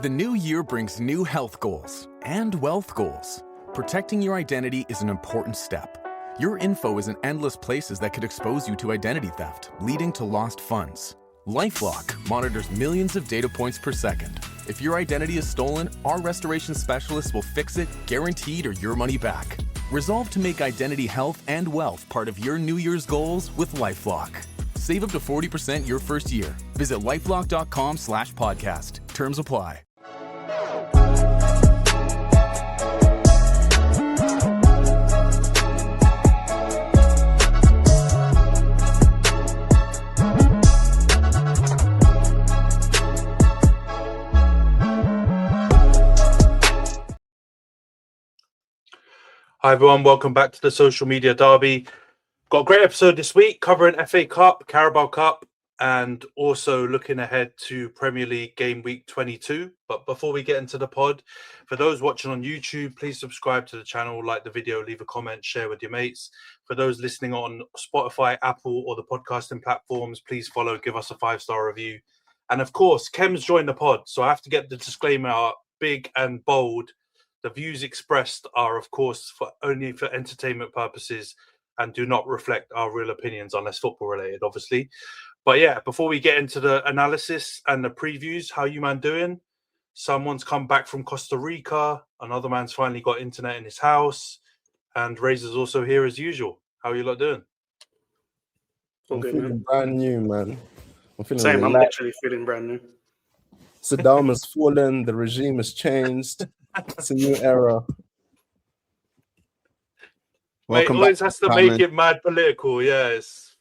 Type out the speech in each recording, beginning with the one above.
The new year brings new health goals and wealth goals. Protecting your identity is an important step. Your info is in endless places that could expose you to identity theft, leading to lost funds. LifeLock monitors millions of data points per second. If your identity is stolen, our restoration specialists will fix it, guaranteed, or your money back. Resolve to make identity health and wealth part of your New Year's goals with LifeLock. Save up to 40% your first year. Visit lifelock.com/podcast. Terms apply. Hi everyone, welcome back to the Social Media Derby. Got a great episode this week covering FA Cup, Carabao Cup, and also looking ahead to Premier League game week 22. But before we get into the pod, for those watching on YouTube, please subscribe to the channel, like the video, leave a comment, share with your mates. For those listening on Spotify, Apple, or the podcasting platforms, please follow, give us a 5-star review. And of course, Khem's joined the pod, so I have to get the disclaimer out, big and bold. The views expressed are, of course, only for entertainment purposes and do not reflect our real opinions unless football related, obviously. But yeah, before we get into the analysis and the previews, how you man doing? Someone's come back from Costa Rica. Another man's finally got internet in his house. And Rhys is also here as usual. How are you lot doing? I'm feeling brand new, man. I'm feeling Same, I'm literally feeling brand new. Saddam has fallen. The regime has changed. It's a new era. Mate, always has to make it mad political. Yeah, it's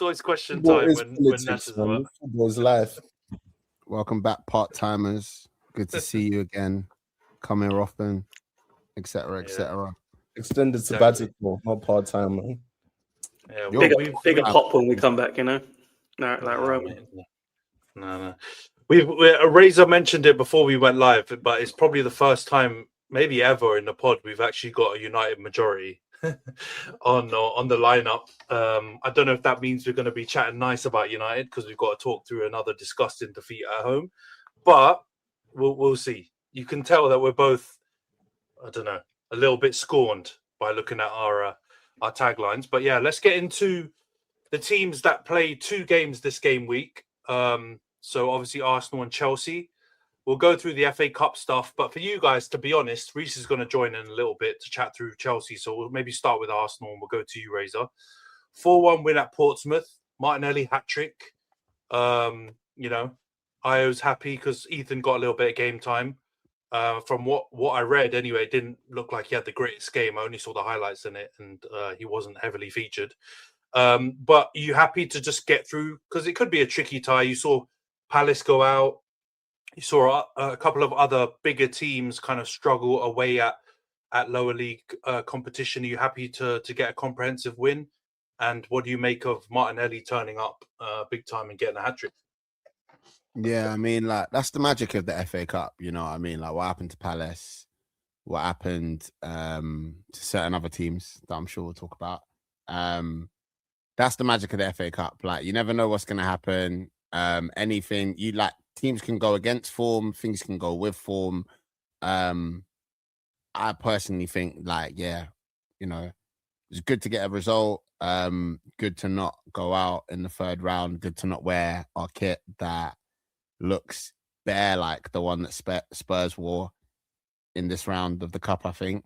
always question time when Nash is on. Football's life. Welcome back, part-timers. Good to see you again. Come here often, etc., etc. Extended sabbatical, not part-time, man. Yeah, bigger pop when we come back, you know? Like Roman. No. Razor mentioned it before we went live, but it's probably the first time, maybe ever, in the pod we've actually got a United majority on the lineup. I don't know if that means we're going to be chatting nice about United because we've got to talk through another disgusting defeat at home, but we'll see. You can tell that we're both, I don't know, a little bit scorned by looking at our taglines. But yeah, let's get into the teams that played 2 games this game week. So obviously Arsenal and Chelsea. We'll go through the FA Cup stuff. But for you guys, to be honest, Rhys is going to join in a little bit to chat through Chelsea. So we'll maybe start with Arsenal and we'll go to you, Razor. 4-1 win at Portsmouth. Martinelli hat-trick. You know, I was happy because Ethan got a little bit of game time. From what I read anyway, it didn't look like he had the greatest game. I only saw the highlights in it and he wasn't heavily featured. But are you happy to just get through? Because it could be a tricky tie. You saw Palace go out. You saw a couple of other bigger teams kind of struggle away at lower league competition. Are you happy to get a comprehensive win? And what do you make of Martinelli turning up big time and getting a hat-trick? Yeah, I mean, like, that's the magic of the FA Cup, you know what I mean? Like, what happened to Palace, what happened to certain other teams that I'm sure we'll talk about. That's the magic of the FA Cup. Like, you never know what's going to happen. Anything you like, teams can go against form, things can go with form. I personally think, like, yeah, you know, it's good to get a result. Good to not go out in the 3rd round. Good to not wear our kit that looks bare like the one that Spurs wore in this round of the cup, I think.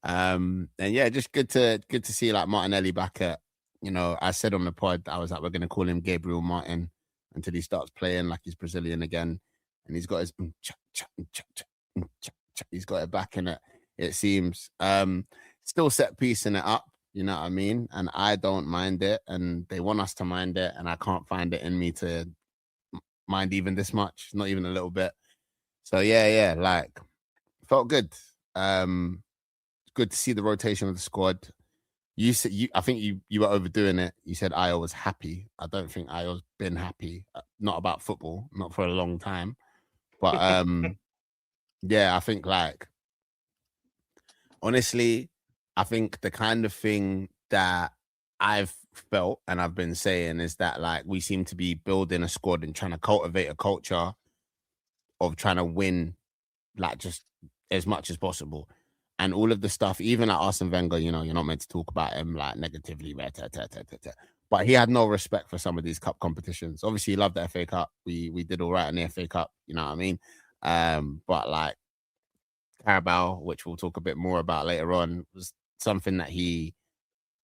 And yeah, just good to see like Martinelli back at, you know, I said on the pod, I was like, we're going to call him Gabriel Martin until he starts playing like he's Brazilian again. And he's got his, he's got it back in it, it seems. Still set piecing it up, you know what I mean? And I don't mind it. And they want us to mind it. And I can't find it in me to mind even this much, not even a little bit. So yeah, like, felt good. Good to see the rotation of the squad. I think you were overdoing it. You said Ayo was happy. I don't think Ayo's been happy. Not about football, not for a long time. But yeah, I think, like, honestly, I think the kind of thing that I've felt and I've been saying is that, like, we seem to be building a squad and trying to cultivate a culture of trying to win like just as much as possible. And all of the stuff, even like Arsene Wenger, you know, you're not meant to talk about him like negatively, but he had no respect for some of these cup competitions. Obviously, he loved the FA Cup. We did all right in the FA Cup, you know what I mean? But like Carabao, which we'll talk a bit more about later on, was something that he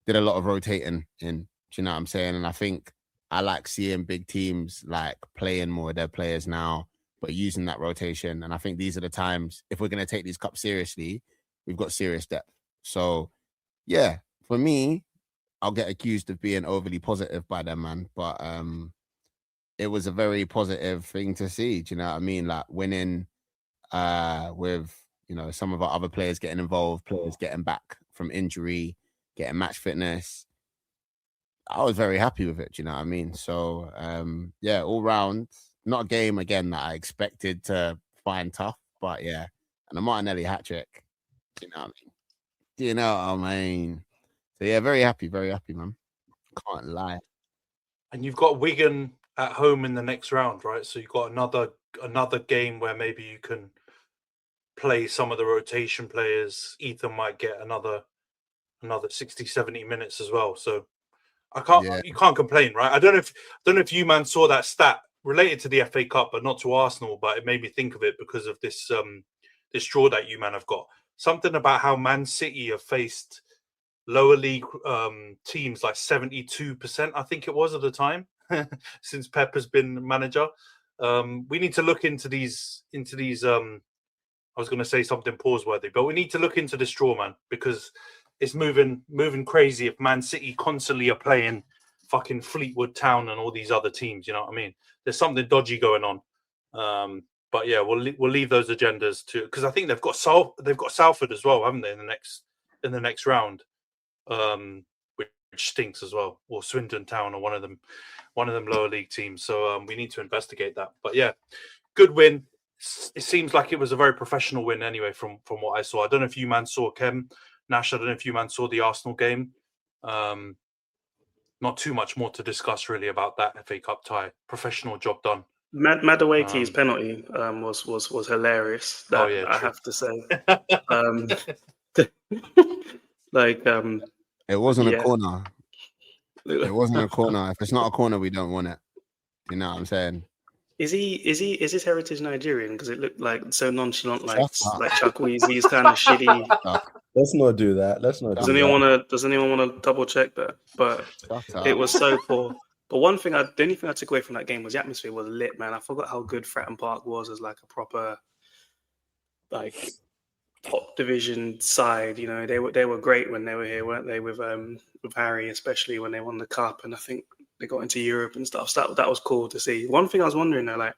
did a lot of rotating in. Do you know what I'm saying? And I think I like seeing big teams like playing more of their players now, but using that rotation. And I think these are the times, if we're going to take these cups seriously, we've got serious depth. So, yeah, for me, I'll get accused of being overly positive by them, man. But it was a very positive thing to see. Do you know what I mean? Like winning with, you know, some of our other players getting involved, players getting back from injury, getting match fitness. I was very happy with it. Do you know what I mean? So, yeah, all round, not a game, again, that I expected to find tough. But, yeah, and a Martinelli hat-trick. Do you know what I mean? Do you know what I mean? So, yeah, very happy, man. Can't lie. And you've got Wigan at home in the next round, right? So you've got another game where maybe you can play some of the rotation players. Ethan might get another 60, 70 minutes as well. So you can't complain, right? I don't know if you man saw that stat related to the FA Cup, but not to Arsenal, but it made me think of it because of this this draw that you man have got. Something about how Man City have faced lower league teams like 72%, I think it was at the time, since Pep has been manager. We need to look into these. I was going to say something pause-worthy, but we need to look into this draw, man, because it's moving crazy if Man City constantly are playing fucking Fleetwood Town and all these other teams. You know what I mean? There's something dodgy going on. But yeah, we'll leave those agendas to, because I think they've got Salford as well, haven't they? In the next round, which stinks as well, or Swindon Town, or one of them lower league teams. So we need to investigate that. But yeah, good win. It seems like it was a very professional win anyway, from what I saw. I don't know if you man saw Khem, Nash. I don't know if you man saw the Arsenal game. Not too much more to discuss really about that FA Cup tie. Professional job done. Madueke's penalty was hilarious. That, yeah, I have to say. It wasn't a corner. It wasn't a corner. If it's not a corner, we don't want it. You know what I'm saying? Is his heritage Nigerian? Because it looked like so nonchalant, like Chuckweezy's kind of shitty. Let's not do that. Does anyone want to double check that? But it was so poor. But the only thing I took away from that game was the atmosphere was lit, man. I forgot how good Fratton Park was as like a proper, like, top division side. You know, they were great when they were here, weren't they? With Harry, especially when they won the cup, and I think they got into Europe and stuff. So that was cool to see. One thing I was wondering though, like,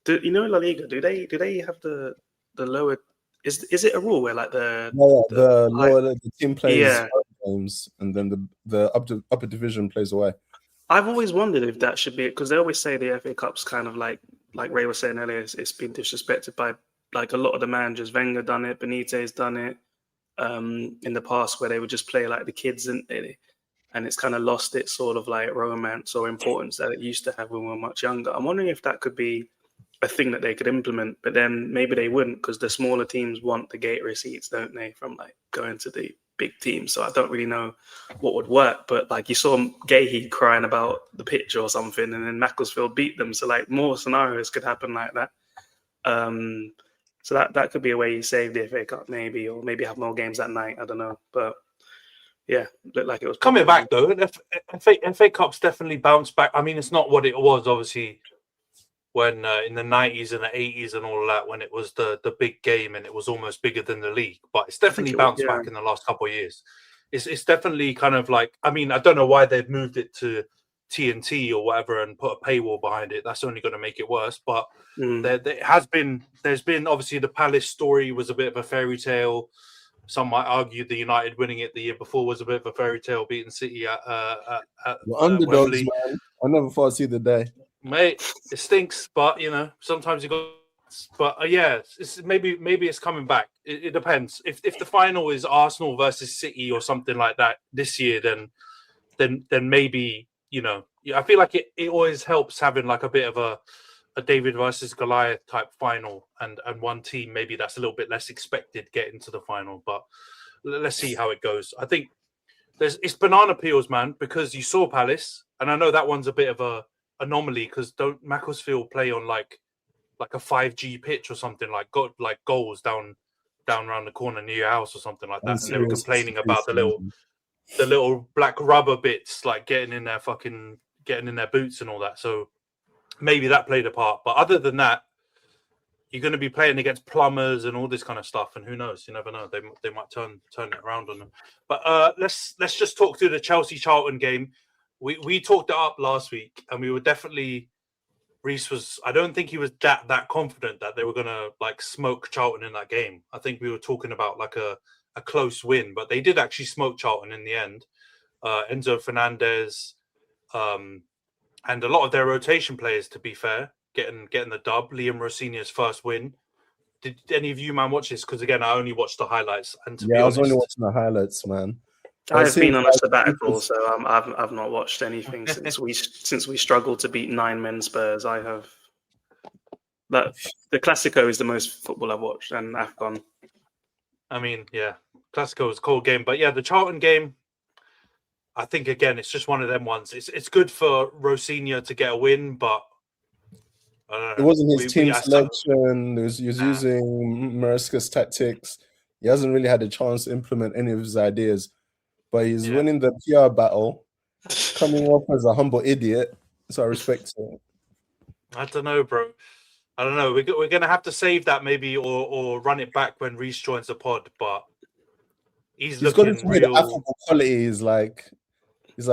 La Liga, do they have the lower? Is it a rule where like the team plays games and then the upper division plays away? I've always wondered if that should be it, because they always say the FA Cup's kind of like Ray was saying earlier, it's been disrespected by like a lot of the managers. Wenger done it, Benitez done it in the past, where they would just play like the kids, and it's kind of lost its sort of like romance or importance that it used to have when we were much younger. I'm wondering if that could be a thing that they could implement, but then maybe they wouldn't, because the smaller teams want the gate receipts, don't they, from like going to the big teams. So I don't really know what would work, but like you saw Gahey crying about the pitch or something, and then Macclesfield beat them. So like more scenarios could happen like that. So that could be a way you save the FA Cup, maybe, or maybe have more games that night. I don't know, but yeah, looked like it was coming back though. FA Cup's definitely bounced back. I mean, it's not what it was, obviously, when in the 90s and the 80s and all of that, when it was the big game and it was almost bigger than the league. But it's definitely bounced back in the last couple of years. It's definitely kind of like, I mean, I don't know why they've moved it to TNT or whatever and put a paywall behind it. That's only going to make it worse. But there's been obviously the Palace story was a bit of a fairy tale. Some might argue the United winning it the year before was a bit of a fairy tale, beating City at underdogs, Wembley. man. I never thought I'd see the day. Mate, it stinks, but you know, sometimes you go. But yeah, it's maybe it's coming back. It depends. If the final is Arsenal versus City or something like that this year, then maybe, you know, I feel like it always helps having like a bit of a David versus Goliath type final, and one team maybe that's a little bit less expected get into the final. But let's see how it goes. I think it's banana peels, man, because you saw Palace, and I know that one's a bit of a anomaly because don't Macclesfield play on like a 5G pitch or something, like got like goals down around the corner near your house or something like that. And they were complaining about the little black rubber bits like getting in their boots and all that. So maybe that played a part. But other than that, you're going to be playing against plumbers and all this kind of stuff. And who knows? You never know. They might turn it around on them. But let's just talk through the Chelsea-Charlton game. We talked it up last week, and we were definitely... Rhys was... I don't think he was that confident that they were going to like smoke Charlton in that game. I think we were talking about like a close win, but they did actually smoke Charlton in the end. Enzo Fernandez and a lot of their rotation players, to be fair, getting the dub. Liam Rossinia's first win. Did any of you, man, watch this? Because again, I only watched the highlights. And I was only watching the highlights, man. I've been on a sabbatical, so I've not watched anything since we struggled to beat 9 men Spurs. I have. That the Clasico is the most football I've watched, and AFCON. I mean, yeah, Clasico was a cold game, but yeah, the Charlton game. I think again, it's just one of them ones. It's good for Rossinia to get a win, but I don't know. It wasn't his team selection. He was using Maresca's tactics. He hasn't really had a chance to implement any of his ideas, but he's winning the PR battle, coming off as a humble idiot. So I respect it. I don't know, bro. I don't know. We're going to have to save that maybe or run it back when Rhys joins the pod, but he's looking got real... affable quality. He's like he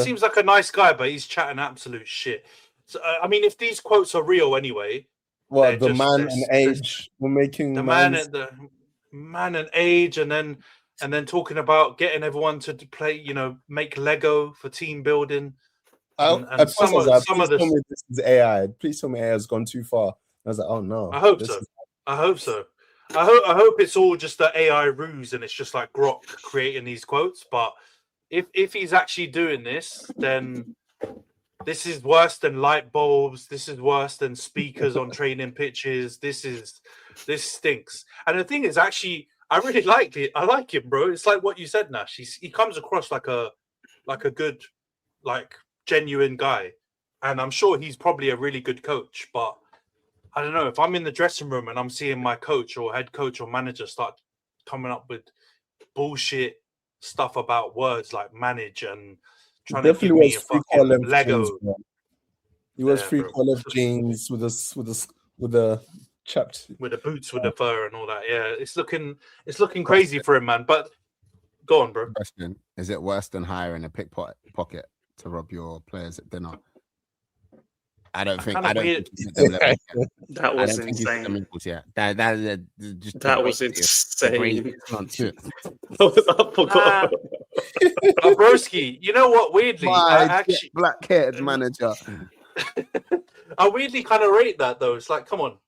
seems like a nice guy, but he's chatting absolute shit. So, I mean, if these quotes are real anyway... What, the man and age? We're making... The man and age, and then talking about getting everyone to play, make Lego for team building. Some of this is AI. Please tell me AI has gone too far. I was like, oh no. I hope so. I hope it's all just the AI ruse and it's just like Grok creating these quotes. But if he's actually doing this, then this is worse than light bulbs. This is worse than speakers on training pitches. This stinks. And the thing is, actually, I really like it. I like him, bro. It's like what you said, Nash. He comes across like a good, like genuine guy, and I'm sure he's probably a really good coach. But I don't know, if I'm in the dressing room and I'm seeing my coach or head coach or manager start coming up with bullshit stuff about words like manage and trying to give me a fucking Lego. Jeans, he was free left jeans with the chapped with the boots with the fur and all that. Yeah, it's looking crazy for him, man. But go on, bro. Question: is it worse than hiring a pickpocket to rob your players at dinner? I don't think. That was insane. That was insane. I forgot. Broski, you know what? Weirdly, I actually black-haired manager. I weirdly kind of rate that though. It's like, come on,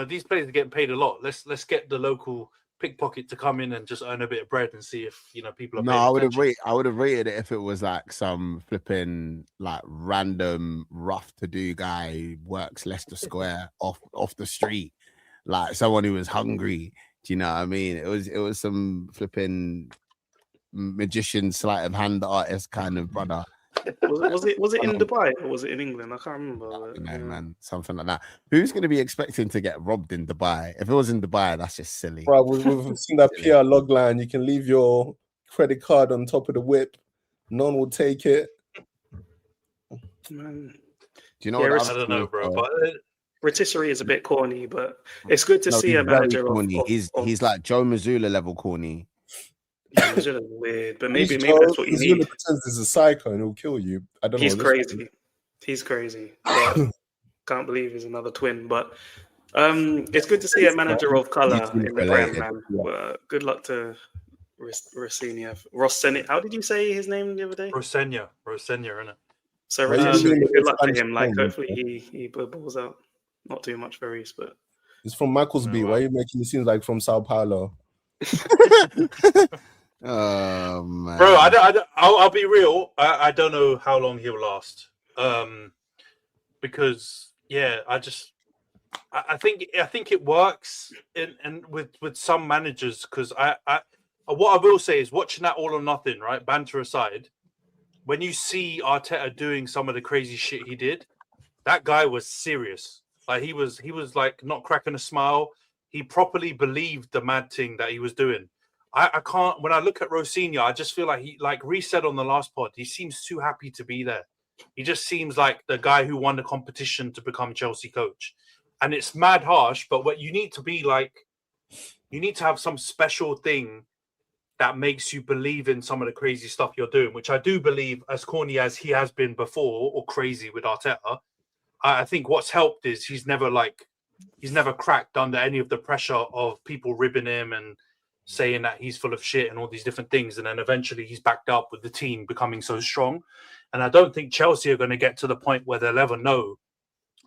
these players are getting paid a lot. Let's get the local pickpocket to come in and just earn a bit of bread and see if people are. No, I would have rated it if it was like some flipping like random rough to do guy who works Leicester Square off the street, like someone who was hungry. Do you know what I mean? It was some flipping magician sleight of hand artist kind of brother. Was it in Dubai or was it in England? I can't remember. No, man, something like that. Who's going to be expecting to get robbed in Dubai? If it was in Dubai, that's just silly. Bro, we've seen that PR log line. You can leave your credit card on top of the whip. No one will take it. Man. Do you know what I don't know, bro. But rotisserie is a bit corny, but it's good to see a manager. He's like Joe Mazzulla level corny. Yeah, it's weird, but maybe that's what you need. He pretends he's a psycho and he'll kill you. I don't know. He's crazy. Can't believe he's another twin. But it's good to see a manager of colour in the Prem, man. Good luck to Rossinia. How did you say his name the other day? Rossenia, innit? So good luck to him. Like, hopefully he balls out. Not too much for Rhys, but he's from Macclesby. Why are you making it seem like from Sao Paulo? Oh man, bro! I'll be real. I don't know how long he'll last. Because I I think it works in with some managers, because I what I will say is, watching that All or Nothing, right, banter aside, when you see Arteta doing some of the crazy shit he did, that guy was serious. Like he was like not cracking a smile. He properly believed the mad thing that he was doing. I can't. When I look at Rosinha, I just feel like he, like Rhys said on the last pod, he seems too happy to be there. He just seems like the guy who won the competition to become Chelsea coach. And it's mad harsh, but what you need to be like, you need to have some special thing that makes you believe in some of the crazy stuff you're doing, which I do believe, as corny as he has been before, or crazy with Arteta. I think what's helped is he's never cracked under any of the pressure of people ribbing him and saying that he's full of shit and all these different things. And then eventually he's backed up with the team becoming so strong. And I don't think Chelsea are going to get to the point where they'll ever know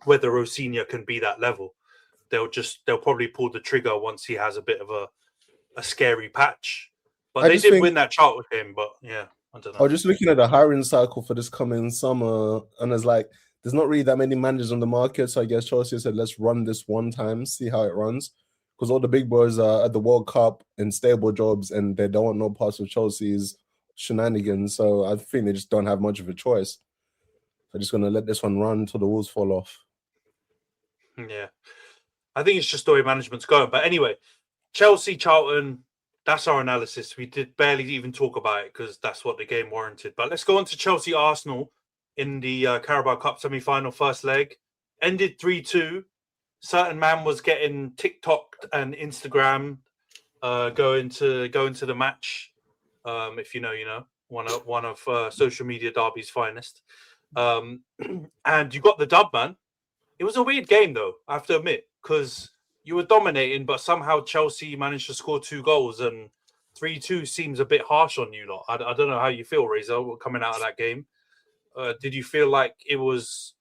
whether Rosinha can be that level. They'll probably pull the trigger once he has a bit of a scary patch. But they did win that chart with him. But yeah, I don't know. I was just looking at the hiring cycle for this coming summer, and there's not really that many managers on the market. So I guess Chelsea said, let's run this one time, see how it runs. Because all the big boys are at the World Cup in stable jobs, and they don't want no parts of Chelsea's shenanigans. So I think they just don't have much of a choice. They're just going to let this one run until the wheels fall off. Yeah. I think it's just the way management's going. But anyway, Chelsea, Charlton, that's our analysis. We did barely even talk about it because that's what the game warranted. But let's go on to Chelsea, Arsenal in the Carabao Cup semi-final first leg. Ended 3-2. Certain man was getting TikToked and Instagram going to the match. If you know, one of social media derby's finest. And you got the dub, man. It was a weird game, though, I have to admit, because you were dominating, but somehow Chelsea managed to score 2 goals, and 3-2 seems a bit harsh on you lot. I don't know how you feel, Reza, coming out of that game. Did you feel like it was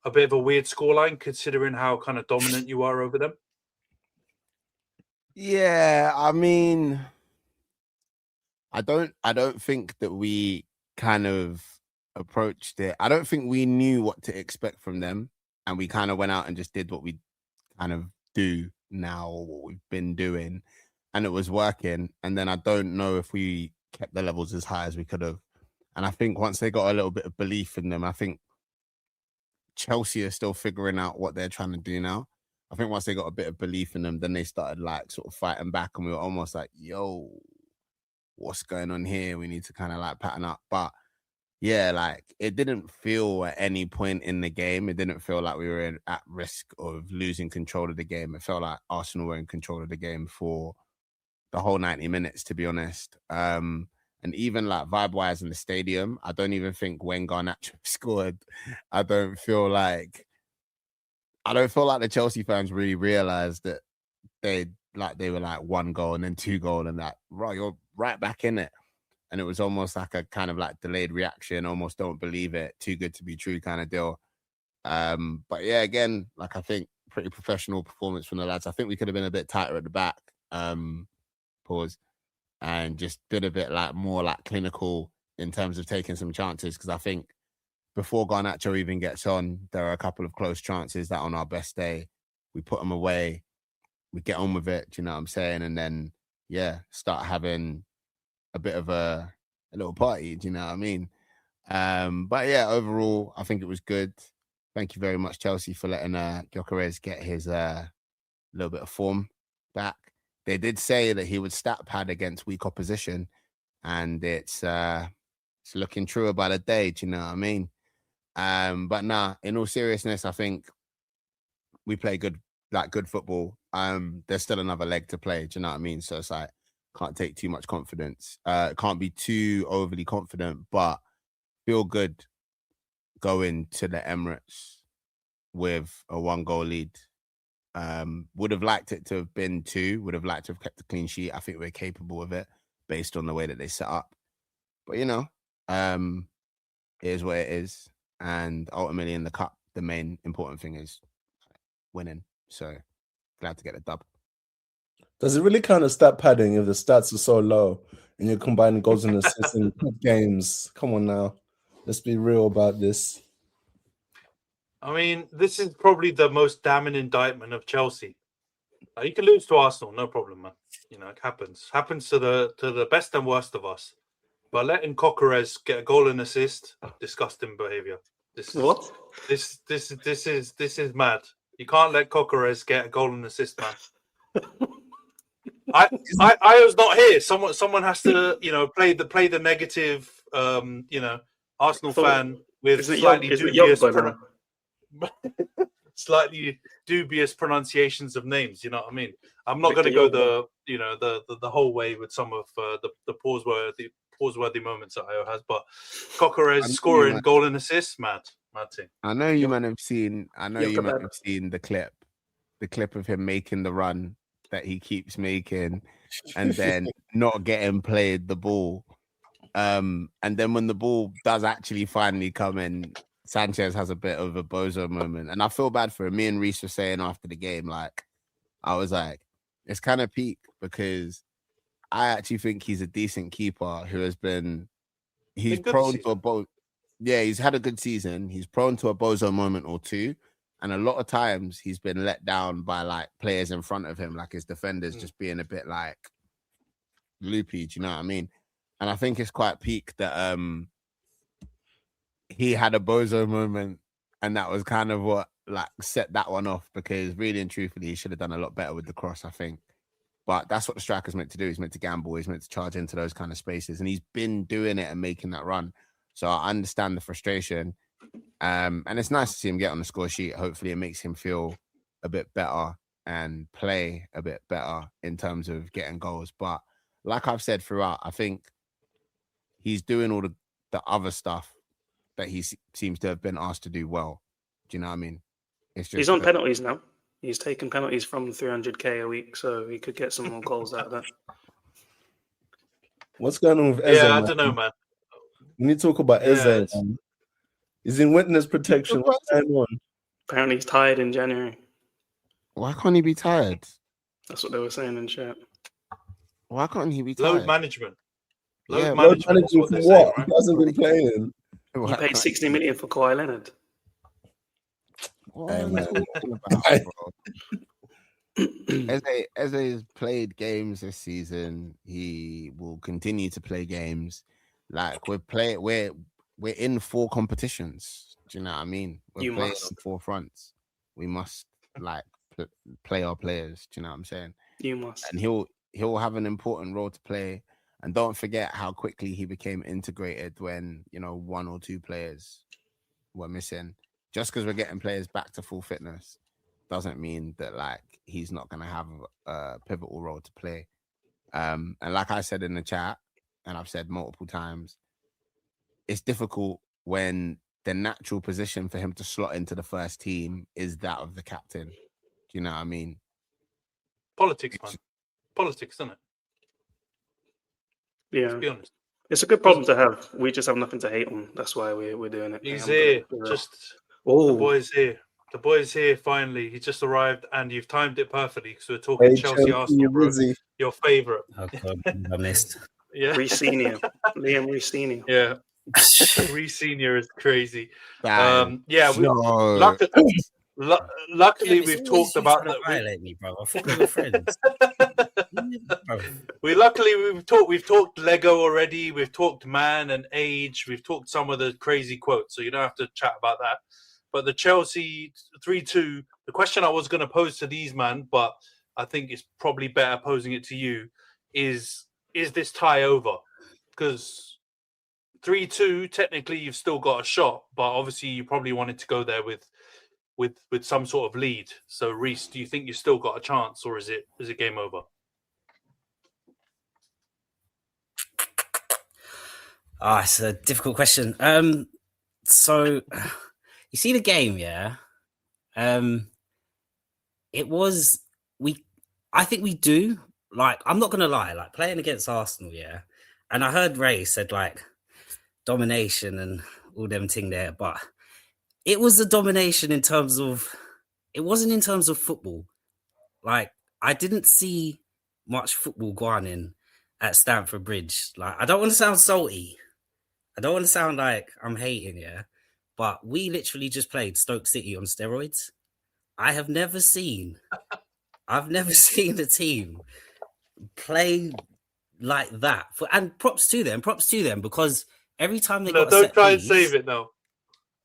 a bit of a weird scoreline, considering how kind of dominant you are over them? Yeah, I mean, I don't think that we kind of approached it. I don't think we knew what to expect from them, and we kind of went out and just did what we kind of do now, or what we've been doing, and it was working. And then I don't know if we kept the levels as high as we could have. And I think once they got a little bit of belief in them, I think Chelsea are still figuring out what they're trying to do now. I think once they got a bit of belief in them, then they started like sort of fighting back, and we were almost like, yo, what's going on here? We need to kind of like pattern up. But yeah, like it didn't feel at any point in the game, it didn't feel like we were at risk of losing control of the game. It felt like Arsenal were in control of the game for the whole 90 minutes, to be honest. And even like vibe-wise in the stadium, I don't even think when Garnacho scored, I don't feel like the Chelsea fans really realized that they were like 1 goal and then 2 goals and that, right, you're right back in it. And it was almost like a kind of like delayed reaction, almost don't believe it, too good to be true kind of deal. But yeah, again, like I think pretty professional performance from the lads. I think we could have been a bit tighter at the back, and just did a bit like more like clinical in terms of taking some chances. Because I think before Garnacho even gets on, there are a couple of close chances that on our best day, we put them away, we get on with it, do you know what I'm saying? And then, yeah, start having a bit of a little party, do you know what I mean? But yeah, overall, I think it was good. Thank you very much, Chelsea, for letting Gyökeres get his little bit of form back. They did say that he would stat pad against weak opposition, and it's looking truer by the day, do you know what I mean? But nah, in all seriousness, I think we play good football. There's still another leg to play, do you know what I mean? So it's like, can't take too much confidence. Can't be too overly confident, but feel good going to the Emirates with a 1-goal lead. Would have liked it to have been 2, would have liked to have kept a clean sheet. I think we're capable of it based on the way that they set up. But, you know, it is what it is. And ultimately in the cup, the main important thing is winning. So glad to get the dub. Does it really count as stat padding if the stats are so low and you're combining goals and assists in games? Come on now. Let's be real about this. I mean, this is probably the most damning indictment of Chelsea. You can lose to Arsenal, no problem, man. You know, it happens. Happens to the best and worst of us. But letting Coquerez get a goal and assist, disgusting behaviour. This is mad. You can't let Coquerez get a goal and assist, man. I was not here. Someone has to, play the negative, Arsenal fan with slightly dubious pronunciations of names. You know what I mean? I'm not going to go the whole way with some of the pause-worthy moments that Io has, but Coquerez scoring goal and assist, mad thing. I know you might have seen the clip of him making the run that he keeps making and then not getting played the ball. And then when the ball does actually finally come in, Sanchez has a bit of a bozo moment. And I feel bad for him. Me and Rhys were saying after the game, I was like, it's kind of peak because I actually think he's a decent keeper who has been, he's prone to a bozo. Yeah, he's had a good season. He's prone to a bozo moment or two. And a lot of times he's been let down by players in front of him, his defenders just being a bit loopy. Do you know what I mean? And I think it's quite peak that he had a bozo moment, and that was kind of what set that one off because really and truthfully, he should have done a lot better with the cross, I think. But that's what the striker's meant to do. He's meant to gamble. He's meant to charge into those kind of spaces, and he's been doing it and making that run. So I understand the frustration. And it's nice to see him get on the score sheet. Hopefully it makes him feel a bit better and play a bit better in terms of getting goals. But like I've said throughout, I think he's doing all the other stuff that he seems to have been asked to do well. Do you know what I mean? It's just he's on penalties now. He's taking penalties from 300k a week, so he could get some more goals out of that. What's going on with Eze? Yeah, I don't know, man. We need to talk about Eze. Man. He's in witness protection. What's going on? Apparently he's tired in January. Why can't he be tired? That's what they were saying in chat. Why can't he be tired? Load management. Load management for what? Right? He hasn't been playing. He paid 60 million for Kawhi Leonard. Eze has played games this season. He will continue to play games. We're in 4 competitions. Do you know what I mean? We're playing on 4 fronts. We must play our players. Do you know what I'm saying? You must. And he'll have an important role to play. And don't forget how quickly he became integrated when 1 or 2 players were missing. Just because we're getting players back to full fitness doesn't mean that he's not going to have a pivotal role to play. And like I said in the chat, and I've said multiple times, it's difficult when the natural position for him to slot into the first team is that of the captain. Do you know what I mean? Politics, man. Politics, isn't it? Yeah. Let's be honest. It's a good problem to have. We just have nothing to hate on. That's why we're doing it. He's here. The boy's here. The boy's here finally. He just arrived, and you've timed it perfectly because we're talking Chelsea Arsenal, bro. Your favourite. Oh God, I missed. Yeah. Rhys Senior. Liam Rhys Senior. Yeah. Rhys Senior is crazy. Luckily we've talked about that. Violate me, bro. I thought we were friends. We've talked Lego already. We've talked man and age. We've talked some of the crazy quotes, so you don't have to chat about that. But the Chelsea 3-2, the question I was going to pose to these man, but I think it's probably better posing it to you, is this tie over? Because 3-2, technically you've still got a shot, but obviously you probably wanted to go there with some sort of lead. So Rhys, do you think you've still got a chance, or is it game over? It's a difficult question. So you see the game, yeah? I think we do. I'm not gonna lie, playing against Arsenal, yeah. And I heard Ray said domination and all them thing there, but it was a domination it wasn't in terms of football. I didn't see much football going in at Stamford Bridge. I don't want to sound salty. I don't want to sound like I'm hating, yeah. but we literally just played Stoke City on steroids. I've never seen a team play like that. And props to them, because every time they got a don't set try piece, and save it now.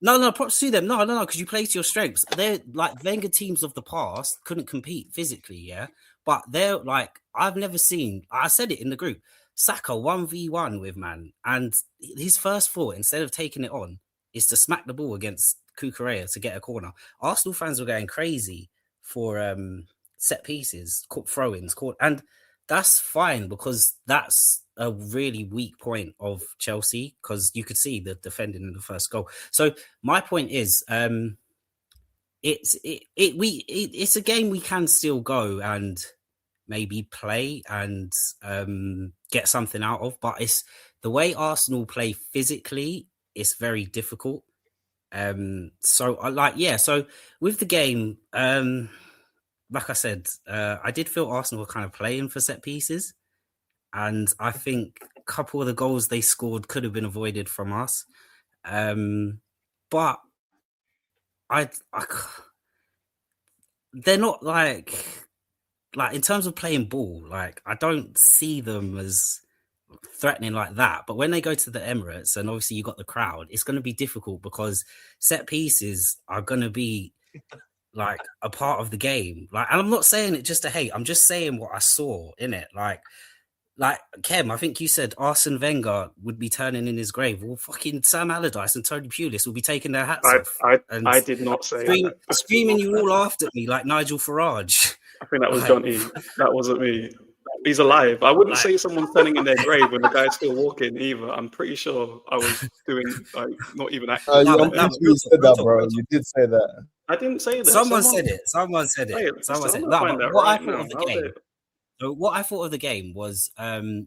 No, props to them. No, because you play to your strengths. They're like Wenger teams of the past couldn't compete physically, yeah. But they're like, I've never seen, I said it in the group, Saka 1v1 with man. And his first thought, instead of taking it on, is to smack the ball against Cucurella to get a corner. Arsenal fans were going crazy for set pieces, throw-ins, and that's fine because that's a really weak point of Chelsea, because you could see the defending in the first goal. So my point is, it's a game we can still go and maybe play and get something out of, but it's the way Arsenal play physically, it's very difficult. So with the game, like I said, I did feel Arsenal were kind of playing for set pieces, and I think a couple of the goals they scored could have been avoided from us. But they're not like in terms of playing ball, like I don't see them as threatening like that. But when they go to the Emirates, and obviously you got the crowd, it's going to be difficult because set pieces are going to be like a part of the game. Like, and I'm not saying it just to hate. I'm just saying what I saw in it. Like Khem, I think you said Arsene Wenger would be turning in his grave. Well, fucking Sam Allardyce and Tony Pulis will be taking their hats off. I did not say that. Screaming you all laughed at me like Nigel Farage. I think that was Johnny. That wasn't me. He's alive. I wouldn't say someone's turning in their grave when the guy's still walking either. I'm pretty sure I was doing not even acting. You said that, bro. You did say that. I didn't say that. Someone said it. Someone said it. What I thought of the game was,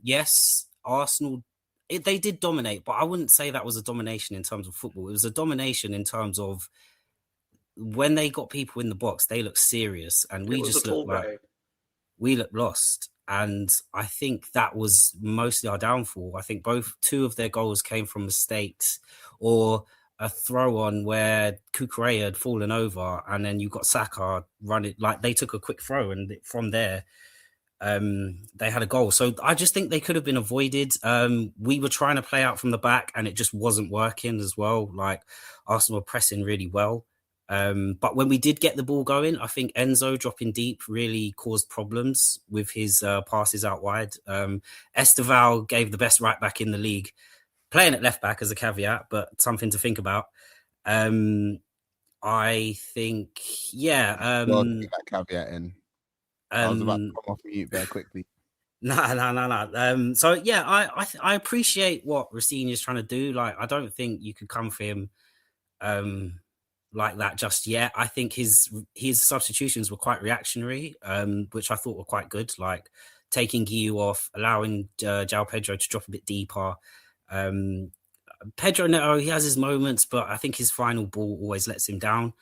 yes, Arsenal, they did dominate, but I wouldn't say that was a domination in terms of football. It was a domination in terms of when they got people in the box, they looked serious, and we just looked like we looked lost. And I think that was mostly our downfall. I think two of their goals came from mistakes or a throw on where Cucurella had fallen over, and then you got Saka running, like they took a quick throw, and from there, they had a goal. So I just think they could have been avoided. We were trying to play out from the back, and it just wasn't working as well. Like Arsenal were pressing really well. But when we did get the ball going, I think Enzo dropping deep really caused problems with his passes out wide. Esteval gave the best right back in the league, playing at left back as a caveat, but something to think about. I think, yeah. Get that caveat in. I was about to come off mute very quickly. No. So yeah, I appreciate what Rhys is trying to do. Like, I don't think you could come for him like that just yet. I think his substitutions were quite reactionary, which I thought were quite good. Like taking Guiu off, allowing João Pedro to drop a bit deeper. Pedro Neto, he has his moments, but I think his final ball always lets him down.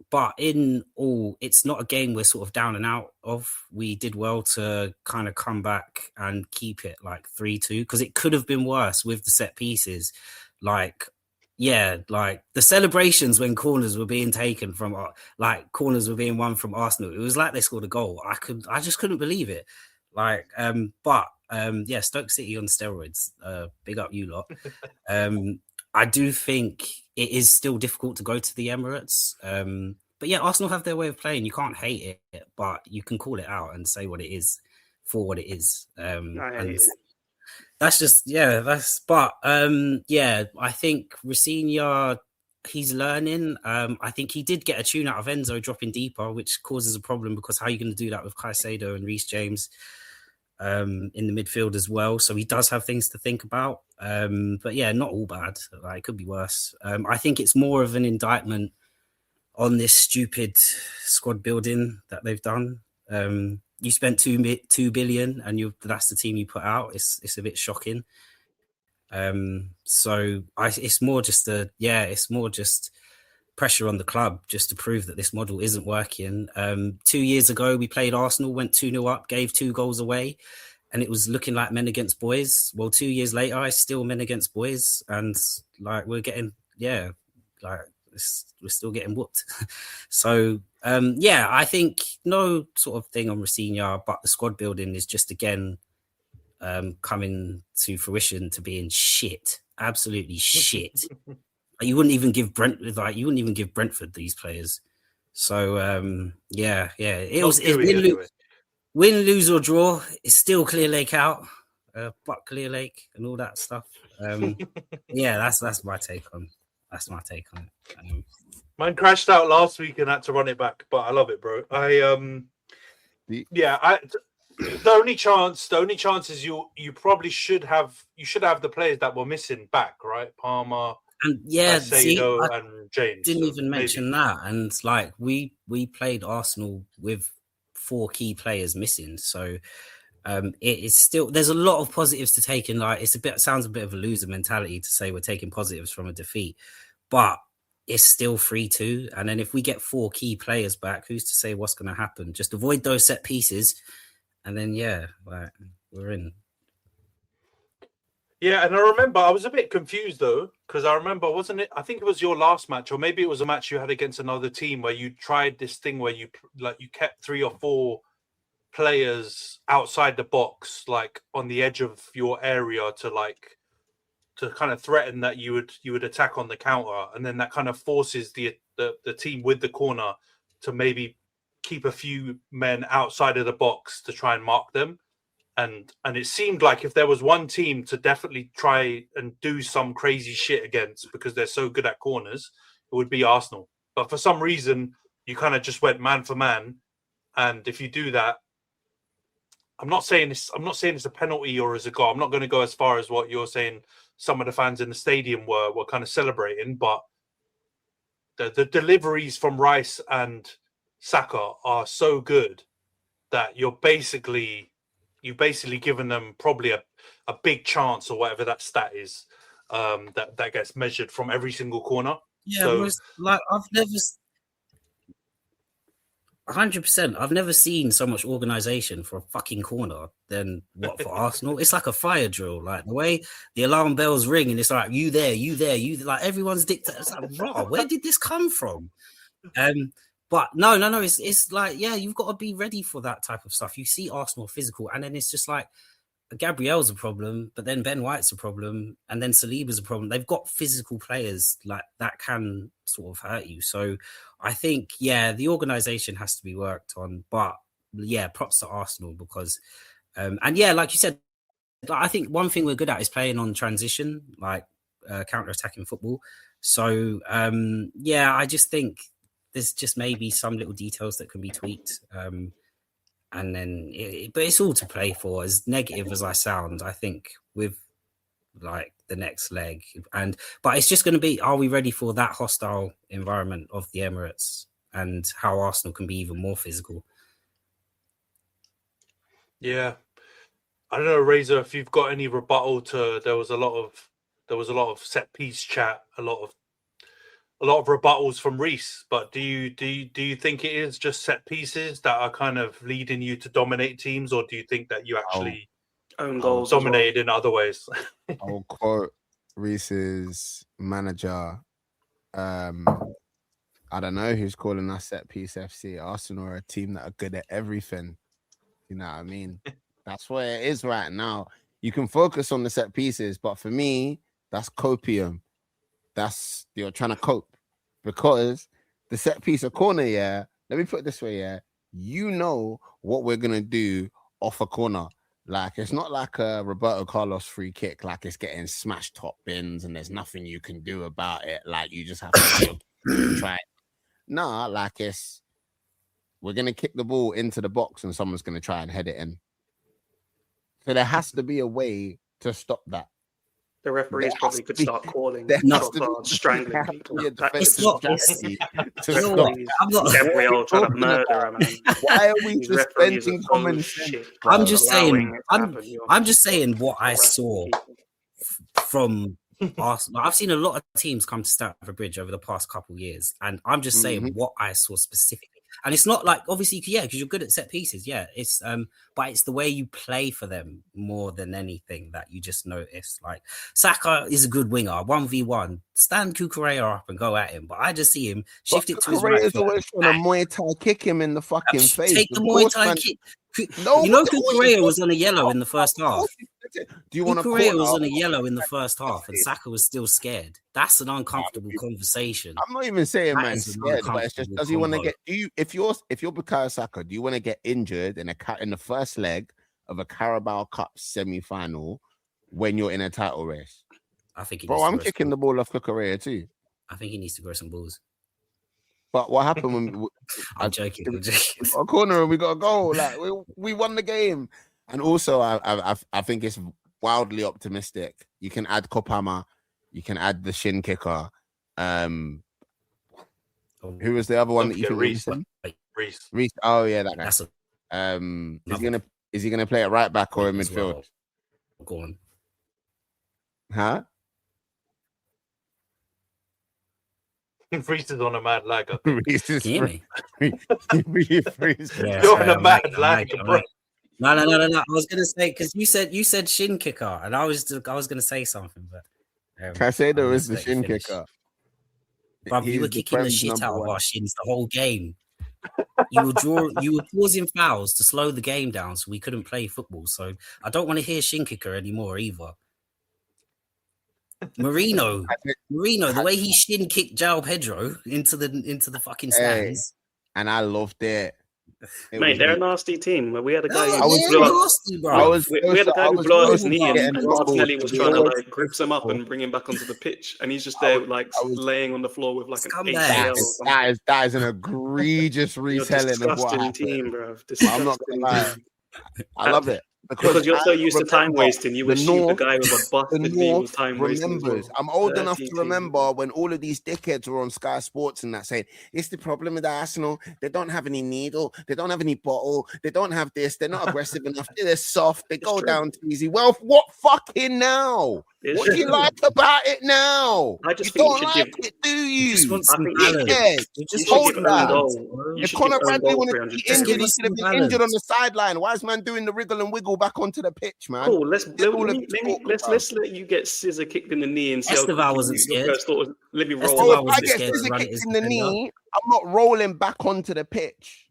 But in all, it's not a game we're sort of down and out of. We did well to kind of come back and keep it like 3-2, because it could have been worse with the set pieces. Like the celebrations when corners were being taken from, corners were being won from Arsenal. It was like they scored a goal. I just couldn't believe it. Stoke City on steroids. Big up you lot. I do think it is still difficult to go to the Emirates. But yeah, Arsenal have their way of playing. You can't hate it, but you can call it out and say what it is for what it is. That's just, I think Rhys, he's learning. I think he did get a tune out of Enzo dropping deeper, which causes a problem because how are you going to do that with Caicedo and Rhys James in the midfield as well? So he does have things to think about. But yeah, not all bad. Like, it could be worse. I think it's more of an indictment on this stupid squad building that they've done. You spent 2 billion and that's the team you put out. It's a bit shocking. It's more just pressure on the club just to prove that this model isn't working. 2 years ago, we played Arsenal, went 2-0 up, gave 2 goals away, and it was looking like men against boys. Well, 2 years later, it's still men against boys, and like we're getting yeah, like we're still getting whooped. So yeah, I think no sort of thing on Rossinha, but the squad building is just again coming to fruition to being shit, absolutely shit. You wouldn't even give Brentford these players. So yeah, it was win, lose or draw. It's still Clear Lake out, but Clear Lake and all that stuff. Yeah, that's my take on. That's my take on it. Mine crashed out last week and had to run it back, but I love it, bro. The only chance is you probably should have the players that were missing back, right? Palmer, and and James. Didn't even mention that. And like we played Arsenal with 4 key players missing, so it is still, there's a lot of positives to take in. Like sounds a bit of a loser mentality to say we're taking positives from a defeat, but it's still 3-2. And then if we get 4 key players back, who's to say what's going to happen? Just avoid those set pieces, and then we're in. Yeah, and I remember I was a bit confused though, because I remember, wasn't it? I think it was your last match, or maybe it was a match you had against another team where you tried this thing where you kept 3 or 4 players outside the box, like on the edge of your area, to kind of threaten that you would attack on the counter, and then that kind of forces the team with the corner to maybe keep a few men outside of the box to try and mark them. And it seemed like if there was one team to definitely try and do some crazy shit against, because they're so good at corners, it would be Arsenal. But for some reason, you kind of just went man for man. And if you do that, I'm not saying it's a penalty or as a goal. I'm not going to go as far as what you're saying some of the fans in the stadium were kind of celebrating, but the deliveries from Rhys and Saka are so good that you've basically given them probably a big chance, or whatever that stat is, that gets measured from every single corner. Yeah, so, I've never 100%. I've never seen so much organisation for a fucking corner than what for Arsenal. It's like a fire drill. Like the way the alarm bells ring, and it's like you there. Like everyone's dictator. It's like, raw. Where did this come from? But no. It's like, yeah, you've got to be ready for that type of stuff. You see Arsenal physical, and then it's just like Gabriel's a problem, but then Ben White's a problem, and then Saliba's a problem. They've got physical players like that can sort of hurt you. So I think, yeah, the organisation has to be worked on. But yeah, props to Arsenal because, and yeah, like you said, I think one thing we're good at is playing on transition, like counter-attacking football. So yeah, I just think there's just maybe some little details that can be tweaked. And then, but it's all to play for. As negative as I sound, I think with like the next leg, but it's just going to be: are we ready for that hostile environment of the Emirates, and how Arsenal can be even more physical? Yeah, I don't know, Razor, if you've got any rebuttal to. There was a lot of set piece chat, a lot of rebuttals from Rhys, but do you think it is just set pieces that are kind of leading you to dominate teams, or do you think that you actually own goals dominated in other ways? I'll quote Rhys's manager. I don't know who's calling us set piece FC. Arsenal are a team that are good at everything. You know what I mean? That's where it is right now. You can focus on the set pieces, but for me, that's copium. That's, you're trying to cope, because the set piece of corner, yeah, let me put it this way, yeah, you know what we're going to do off a corner. Like, it's not like a Roberto Carlos free kick, like it's getting smashed top bins and there's nothing you can do about it. Like, you just have to try it. Nah, like we're going to kick the ball into the box and someone's going to try and head it in. So there has to be a way to stop that. The referees probably could start calling, strangling people. It's not. I'm not. Gabriel trying to murder him. Why are we suspending common sense? I'm just saying. I'm just saying what I saw from Arsenal. I've seen a lot of teams come to Stamford Bridge over the past couple of years, and I'm just saying what I saw specifically. And it's not like, obviously, yeah, because you're good at set pieces. Yeah, it's but it's the way you play for them more than anything that you just notice. Like Saka is a good winger, 1v1. Stand Kukurea up and go at him. But I just see him shift it to his right Kukurea's foot. always trying to Muay Thai kick him in the fucking face. Take the Of Muay course, Thai man. kick. No, You know, but Kukurea was on a yellow in the first of half. course, do you want to Kukurea call was out? on a yellow in the first half, and Saka was still scared. That's an uncomfortable conversation. I'm not even saying That man is an scared, but it's just uncomfortable does he want to combo. get? Do you if you're Bukayo Saka, do you want to get injured in the first leg of a Carabao Cup semi-final when you're in a title race? I think he Bro, needs to I'm grow kicking some, the ball off Kukurea too. I think he needs to grow some balls. But what happened when I'm joking. I'm joking. we got a corner and we got a goal? Like we won the game. And also, I think it's wildly optimistic. You can add Kopama, you can add the shin kicker. Who was the other one that you think Rhys? Rhys. Rhys. Oh yeah, that guy. That's Is he gonna play it right back or in midfield? well. Go on. Huh? Rhys is on a mad lag. Rhys is Can you hear me? Rhys. Yeah, You're sorry, on a I'm mad lagging, lag, bro. No. I was gonna say because you said shin kicker, and I was gonna say something, but Caicedo is the let you shin finish. kicker. Bruv, you were kicking the shit out of our shins the whole game. You were causing fouls to slow the game down, so we couldn't play football. So I don't want to hear shin kicker anymore either. Marino, the way he shin kicked João Pedro into the fucking stands. And I loved it. Mate, they're a nasty team. We had a guy No, who they're nasty, bro. we had a guy who blew out his knee, and getting Martinelli was trying to involved. like grip him up and bring him back onto the pitch, and he's just there laying on the floor with like an Scumbag. ACL. That is an egregious retelling of what happened. Team, bro. I'm not gonna lie. I love it. Because you're so used to time wasting, you assume the guy with a busted knee was time wasting. Remembers. I'm old enough to remember when all of these dickheads were on Sky Sports and that saying, it's the problem with Arsenal. They don't have any needle. They don't have any bottle. They don't have this. They're not aggressive enough. They're soft. They go down too easy. Well, what fucking now? What do you like about it now? I just you think don't like it, do you? Just want some balance. Just hold that. If Conor Bradley wanted to be injured, he us should have some been injured on the sideline. Why is man doing the wriggle and wiggle back onto the pitch, man? Cool. Let's let you get scissor kicked in the knee and see Esteval wasn't scared. Let me roll. Esteval If I get scissor kicked in the knee, I'm not rolling back onto the pitch.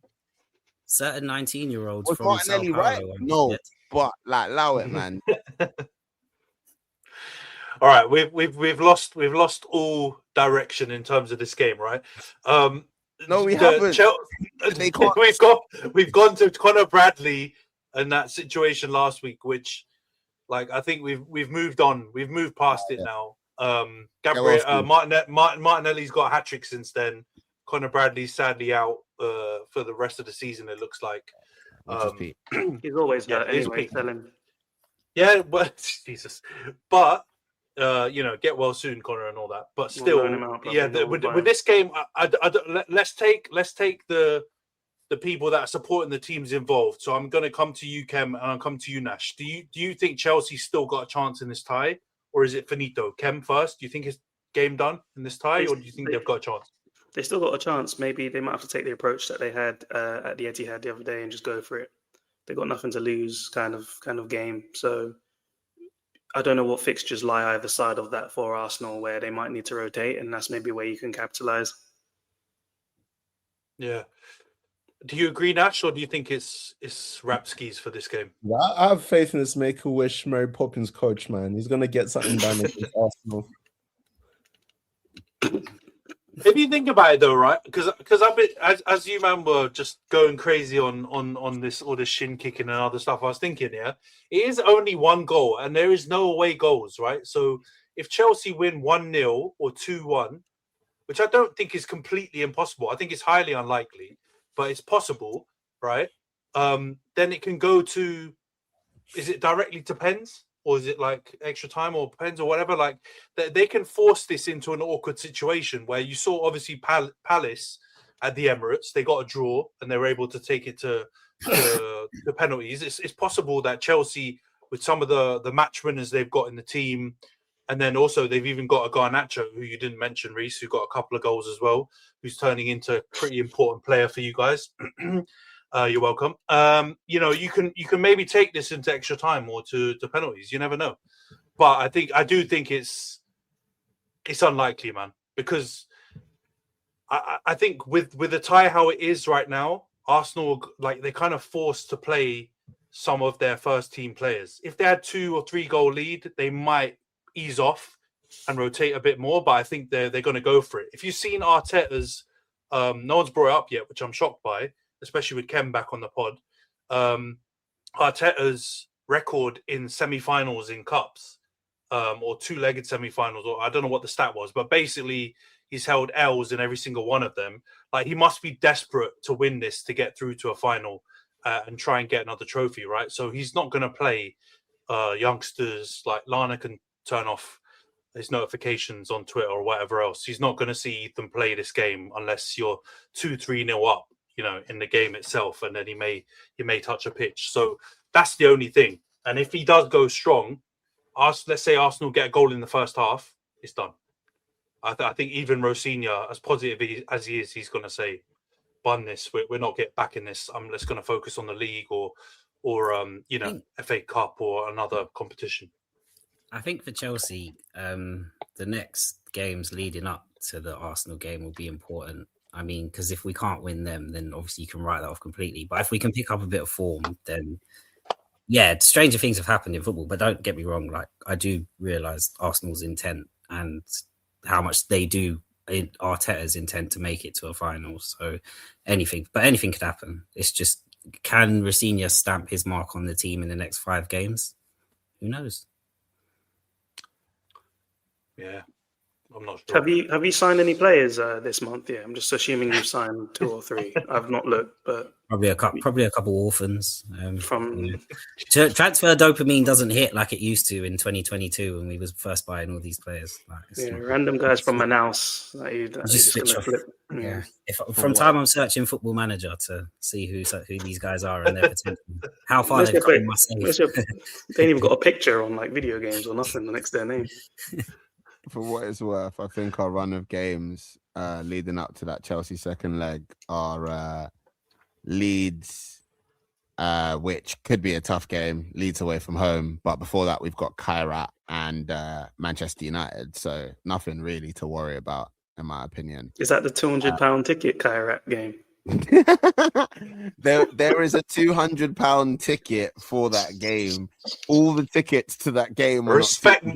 Certain 19-year-olds Was from Martinelli Sao Paulo right? No, but like, allow it, man. All right, we've lost all direction in terms of this game, right? No, we haven't. They can't. We've gone to Conor Bradley and that situation last week, which, like, I think we've moved on. We've moved past it now. Martinelli's got a hat trick since then. Conor Bradley's sadly out for the rest of the season. It looks like. He's always hurt anyway. Tell him. Yeah, but Jesus, but. Get well soon, Conor, and all that. But still, with this game, let's take the people that are supporting the teams involved. So I'm going to come to you, Khem, and I'll come to you, Nash. Do you think Chelsea's still got a chance in this tie, or is it finito? Khem first. Do you think it's game done in this tie, or do you think they've got a chance? They still got a chance. Maybe they might have to take the approach that they had at the Etihad the other day and just go for it. They got nothing to lose, kind of game. So. I don't know what fixtures lie either side of that for Arsenal, where they might need to rotate, and that's maybe where you can capitalize. Yeah. Do you agree, Nash, or do you think it's Rapskis for this game? I have faith in this Make-A-Wish Mary Poppins coach, man. He's gonna get something done against Arsenal. If you think about it, though, right? Because I've been, as you man were just going crazy on this all this shin kicking and other stuff, I was thinking, yeah, it is only one goal and there is no away goals, right? So if Chelsea win 1-0 or 2-1, which I don't think is completely impossible, I think it's highly unlikely, but it's possible, right? Then it can go to, is it directly to pens? Or is it like extra time or pens or whatever? Like they can force this into an awkward situation where you saw obviously Palace at the Emirates, they got a draw and they were able to take it to the penalties. It's possible that Chelsea, with some of the match winners they've got in the team, And then also they've even got a Garnacho, who you didn't mention, Rhys, who got a couple of goals as well, who's turning into a pretty important player for you guys. You're welcome. You can maybe take this into extra time or to penalties. You never know. But I do think it's unlikely, man, because I think with the tie how it is right now, Arsenal, like, they're kind of forced to play some of their first team players. If they had 2 or 3 goal lead, they might ease off and rotate a bit more, but I think they're going to go for it. If you've seen Arteta's, no one's brought it up yet, which I'm shocked by, especially with Khem back on the pod, Arteta's record in semi-finals in cups, or 2-legged semi-finals, or I don't know what the stat was, but basically he's held L's in every single one of them. Like, he must be desperate to win this to get through to a final and try and get another trophy, right? So he's not going to play youngsters. Like, Lana can turn off his notifications on Twitter or whatever else. He's not going to see them play this game unless you're 2-3-0 up, in the game itself, and then he may touch a pitch. So that's the only thing. And if he does go strong, let's say Arsenal get a goal in the first half, it's done. I think even Rosinha, as positive as he is, he's going to say, "Bun this. We're not getting back in this. I'm just going to focus on the league or FA Cup or another competition." I think for Chelsea, the next games leading up to the Arsenal game will be important. I mean, because if we can't win them, then obviously you can write that off completely. But if we can pick up a bit of form, then yeah, stranger things have happened in football. But don't get me wrong, like, I do realise Arsenal's intent and how much they do in Arteta's intent to make it to a final. So anything could happen. It's just, can Rosinha stamp his mark on the team in the next 5 games? Who knows? Yeah, I'm not sure. Have you signed any players this month? Yeah, I'm just assuming you've signed 2 or 3. I've not looked, but probably a couple orphans. Transfer dopamine doesn't hit like it used to in 2022 when we was first buying all these players. Random guys from Manaus. Just switch off. Yeah. From time I'm searching Football Manager to see who these guys are and their potential. How far they've come in my save. They ain't even got a picture on like video games or nothing next to their name. For what it's worth, I think our run of games leading up to that Chelsea second leg are Leeds, which could be a tough game, Leeds away from home. But before that, we've got Kairat and Manchester United. So nothing really to worry about, in my opinion. Is that the £200 ticket Kairat game? There is a £200 ticket for that game. All the tickets to that game. Respect my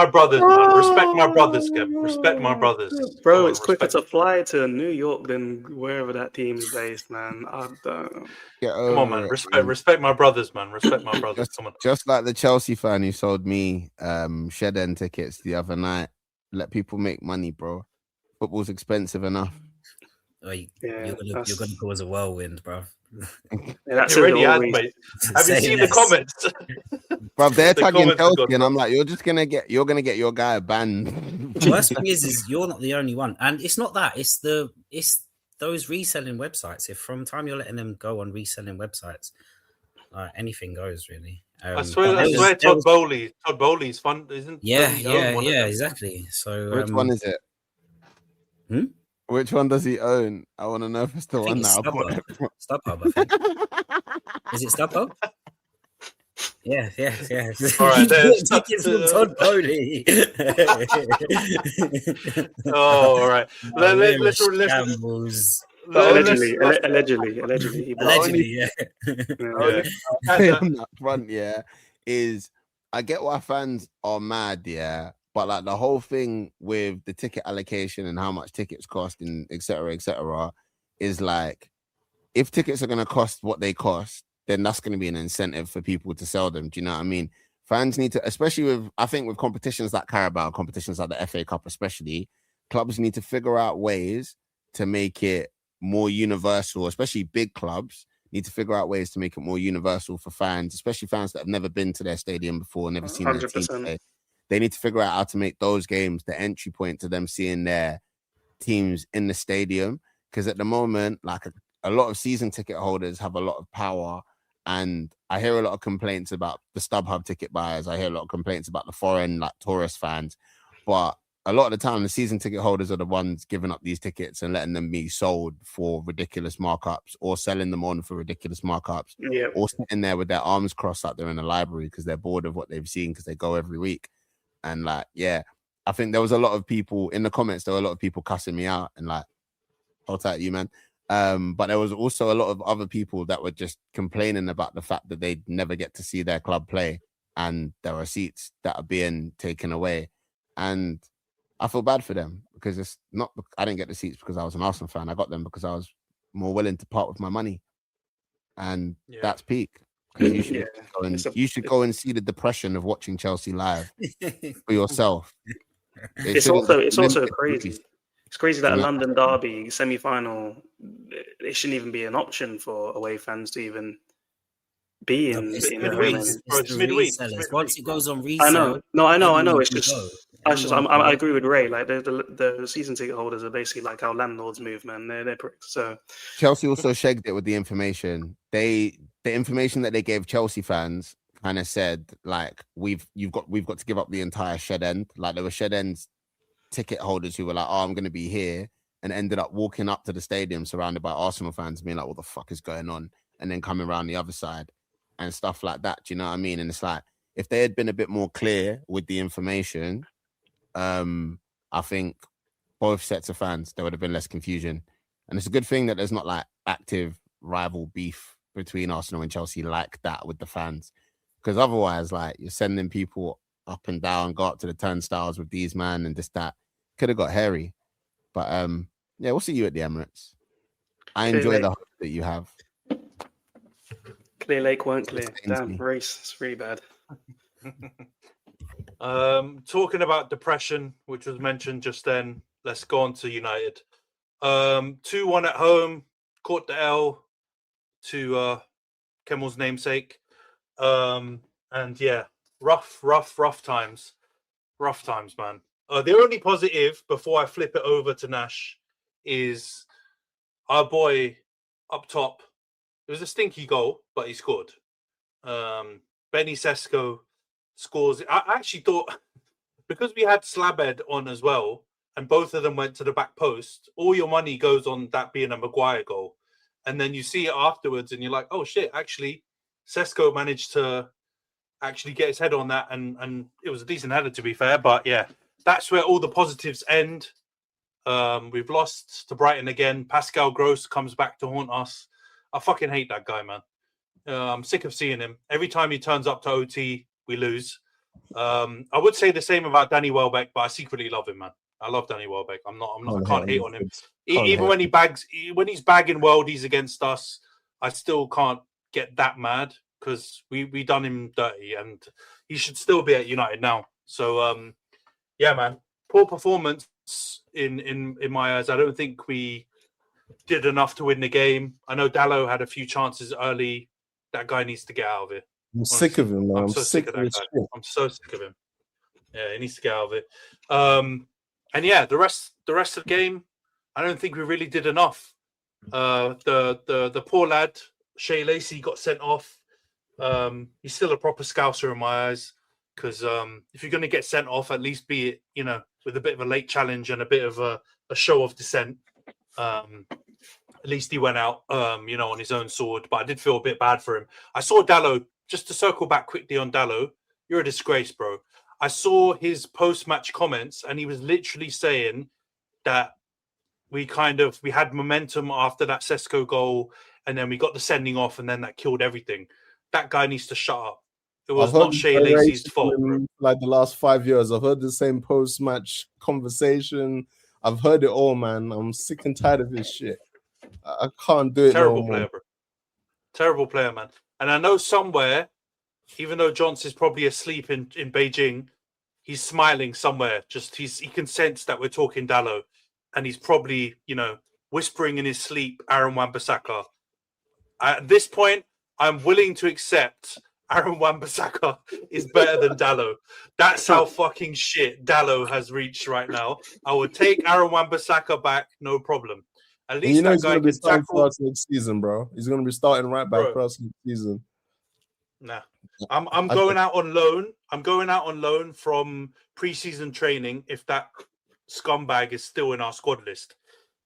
brothers, man. Respect my brothers, Kev. Respect my brothers, bro. It's quicker to fly to New York than wherever that team is based, man. Come on, man. Respect my brothers, man. Respect my brothers. Come on. Just like the Chelsea fan who sold me shed end tickets the other night. Let people make money, bro. Football's expensive enough. You're gonna cause a whirlwind, bro. That's already has, mate. Have you seen the comments? Bro, they're tagging Chelsea, and I'm like, you're gonna get your guy banned. The worst thing is you're not the only one, and it's not that. It's those reselling websites. If from time you're letting them go on reselling websites, anything goes really. I swear, Todd Bowley's fun, isn't? Yeah, exactly. So which one is it? Which one does he own? I want to know if it's the one now. StubHub, I think. Is it StubHub? Yeah. All right, tickets from Todd Bowley. Oh, all right. Let's allegedly, yeah. On that front, is I get why fans are mad, but like the whole thing with the ticket allocation and how much tickets cost and et cetera, is like, if tickets are going to cost what they cost, then that's going to be an incentive for people to sell them. Do you know what I mean? Fans need to, especially with competitions like Carabao, competitions like the FA Cup especially, clubs need to figure out ways to make it more universal, especially big clubs need to figure out ways to make it more universal for fans, especially fans that have never been to their stadium before, never seen their team play. They need to figure out how to make those games the entry point to them seeing their teams in the stadium. Because at the moment, like a lot of season ticket holders have a lot of power And I hear a lot of complaints about the StubHub ticket buyers. I hear a lot of complaints about the foreign, like, tourist fans. But a lot of the time, the season ticket holders are the ones giving up these tickets and letting them be sold for ridiculous markups, or selling them on for ridiculous markups, or sitting there with their arms crossed like they're in a library because they're bored of what they've seen because they go every week. And, like, yeah, I think there was a lot of people in the comments. There were a lot of people cussing me out and, like, hold tight, you, man. But there was also a lot of other people that were just complaining about the fact that they'd never get to see their club play, and there are seats that are being taken away. And I feel bad for them, because it's not, I didn't get the seats because I was an Arsenal fan. I got them because I was more willing to part with my money. And that's peak. You should go and see the depression of watching Chelsea live for yourself. It's also crazy. It's crazy that a London derby semi-final, it shouldn't even be an option for away fans to even be in. It's midweek. It's midweek. Once it goes on resale, I know. It's just, I agree with Ray. Like the season ticket holders are basically like our landlords move, man. They're pricks. So Chelsea also shagged it with the information. The information that they gave Chelsea fans kind of said, like, we've got to give up the entire shed end. Like, there were shed ends ticket holders who were like, oh, I'm going to be here, and ended up walking up to the stadium surrounded by Arsenal fans being like, what the fuck is going on? And then coming around the other side and stuff like that. Do you know what I mean? And it's like, if they had been a bit more clear with the information, I think both sets of fans, there would have been less confusion. And it's a good thing that there's not, like, active rival beef between Arsenal and Chelsea like that with the fans, because otherwise, like, you're sending people up and down, go up to the turnstiles with these man and this, that. Could have got hairy. But yeah, we'll see you at the Emirates. I enjoy the hope that you have. Clear Lake weren't clear. Damn, Rhys, it's really bad. Talking about depression, which was mentioned just then, let's go on to United. 2-1 at home, caught the L to Kemmel's namesake. And yeah, rough times. Rough times, man. The only positive before I flip it over to Nash is our boy up top. It was a stinky goal, but he scored. Benny Sesko scores. I actually thought, because we had Slabhead on as well, and both of them went to the back post, all your money goes on that being a Maguire goal. And then you see it afterwards and you're like, oh shit, actually, Sesko managed to actually get his head on that, and it was a decent header, to be fair. But yeah, that's where all the positives end. We've lost to Brighton again. Pascal Gross comes back to haunt us. I fucking hate that guy, man. I'm sick of seeing him. Every time he turns up to OT, we lose. I would say the same about Danny Welbeck, but I secretly love him, man. I love Danny Welbeck. I can't hate on him. Even when he's bagging worldies against us, I still can't get that mad, because we done him dirty, and he should still be at United now. So yeah, man, poor performance in my eyes. I don't think we did enough to win the game. I know Dallo had a few chances early. That guy needs to get out of it. I'm sick of him, man. I'm so sick of that guy. I'm so sick of him. Yeah, he needs to get out of it. And yeah, the rest of the game, I don't think we really did enough. The poor lad, Shea Lacey, got sent off. He's still a proper scouser in my eyes, because if you're going to get sent off, at least be it, with a bit of a late challenge and a bit of a show of dissent. At least he went out, on his own sword. But I did feel a bit bad for him. I saw Dallo, just to circle back quickly on Dallo, you're a disgrace, bro. I saw his post-match comments, and he was literally saying that we had momentum after that Sesko goal, and then we got the sending off, and then that killed everything. That guy needs to shut up. It was not Shea Lacey's fault. Like the last 5 years, I've heard the same post-match conversation. I've heard it all, man. I'm sick and tired of this shit. I can't do it. Terrible player, bro. Terrible player, man. And I know somewhere, even though Johnson's probably asleep in Beijing, he's smiling somewhere. He can sense that we're talking Dallo, and he's probably, whispering in his sleep, Aaron Wan-Bissaka. At this point, I'm willing to accept Aaron Wan-Bissaka is better than Dallo. That's how fucking shit Dallo has reached right now. I would take Aaron Wan-Bissaka back, no problem. At least that guy can tackle for us next season, bro. He's going to be starting right back for us next season. Nah. I'm going out on loan. I'm going out on loan from preseason training if that scumbag is still in our squad list.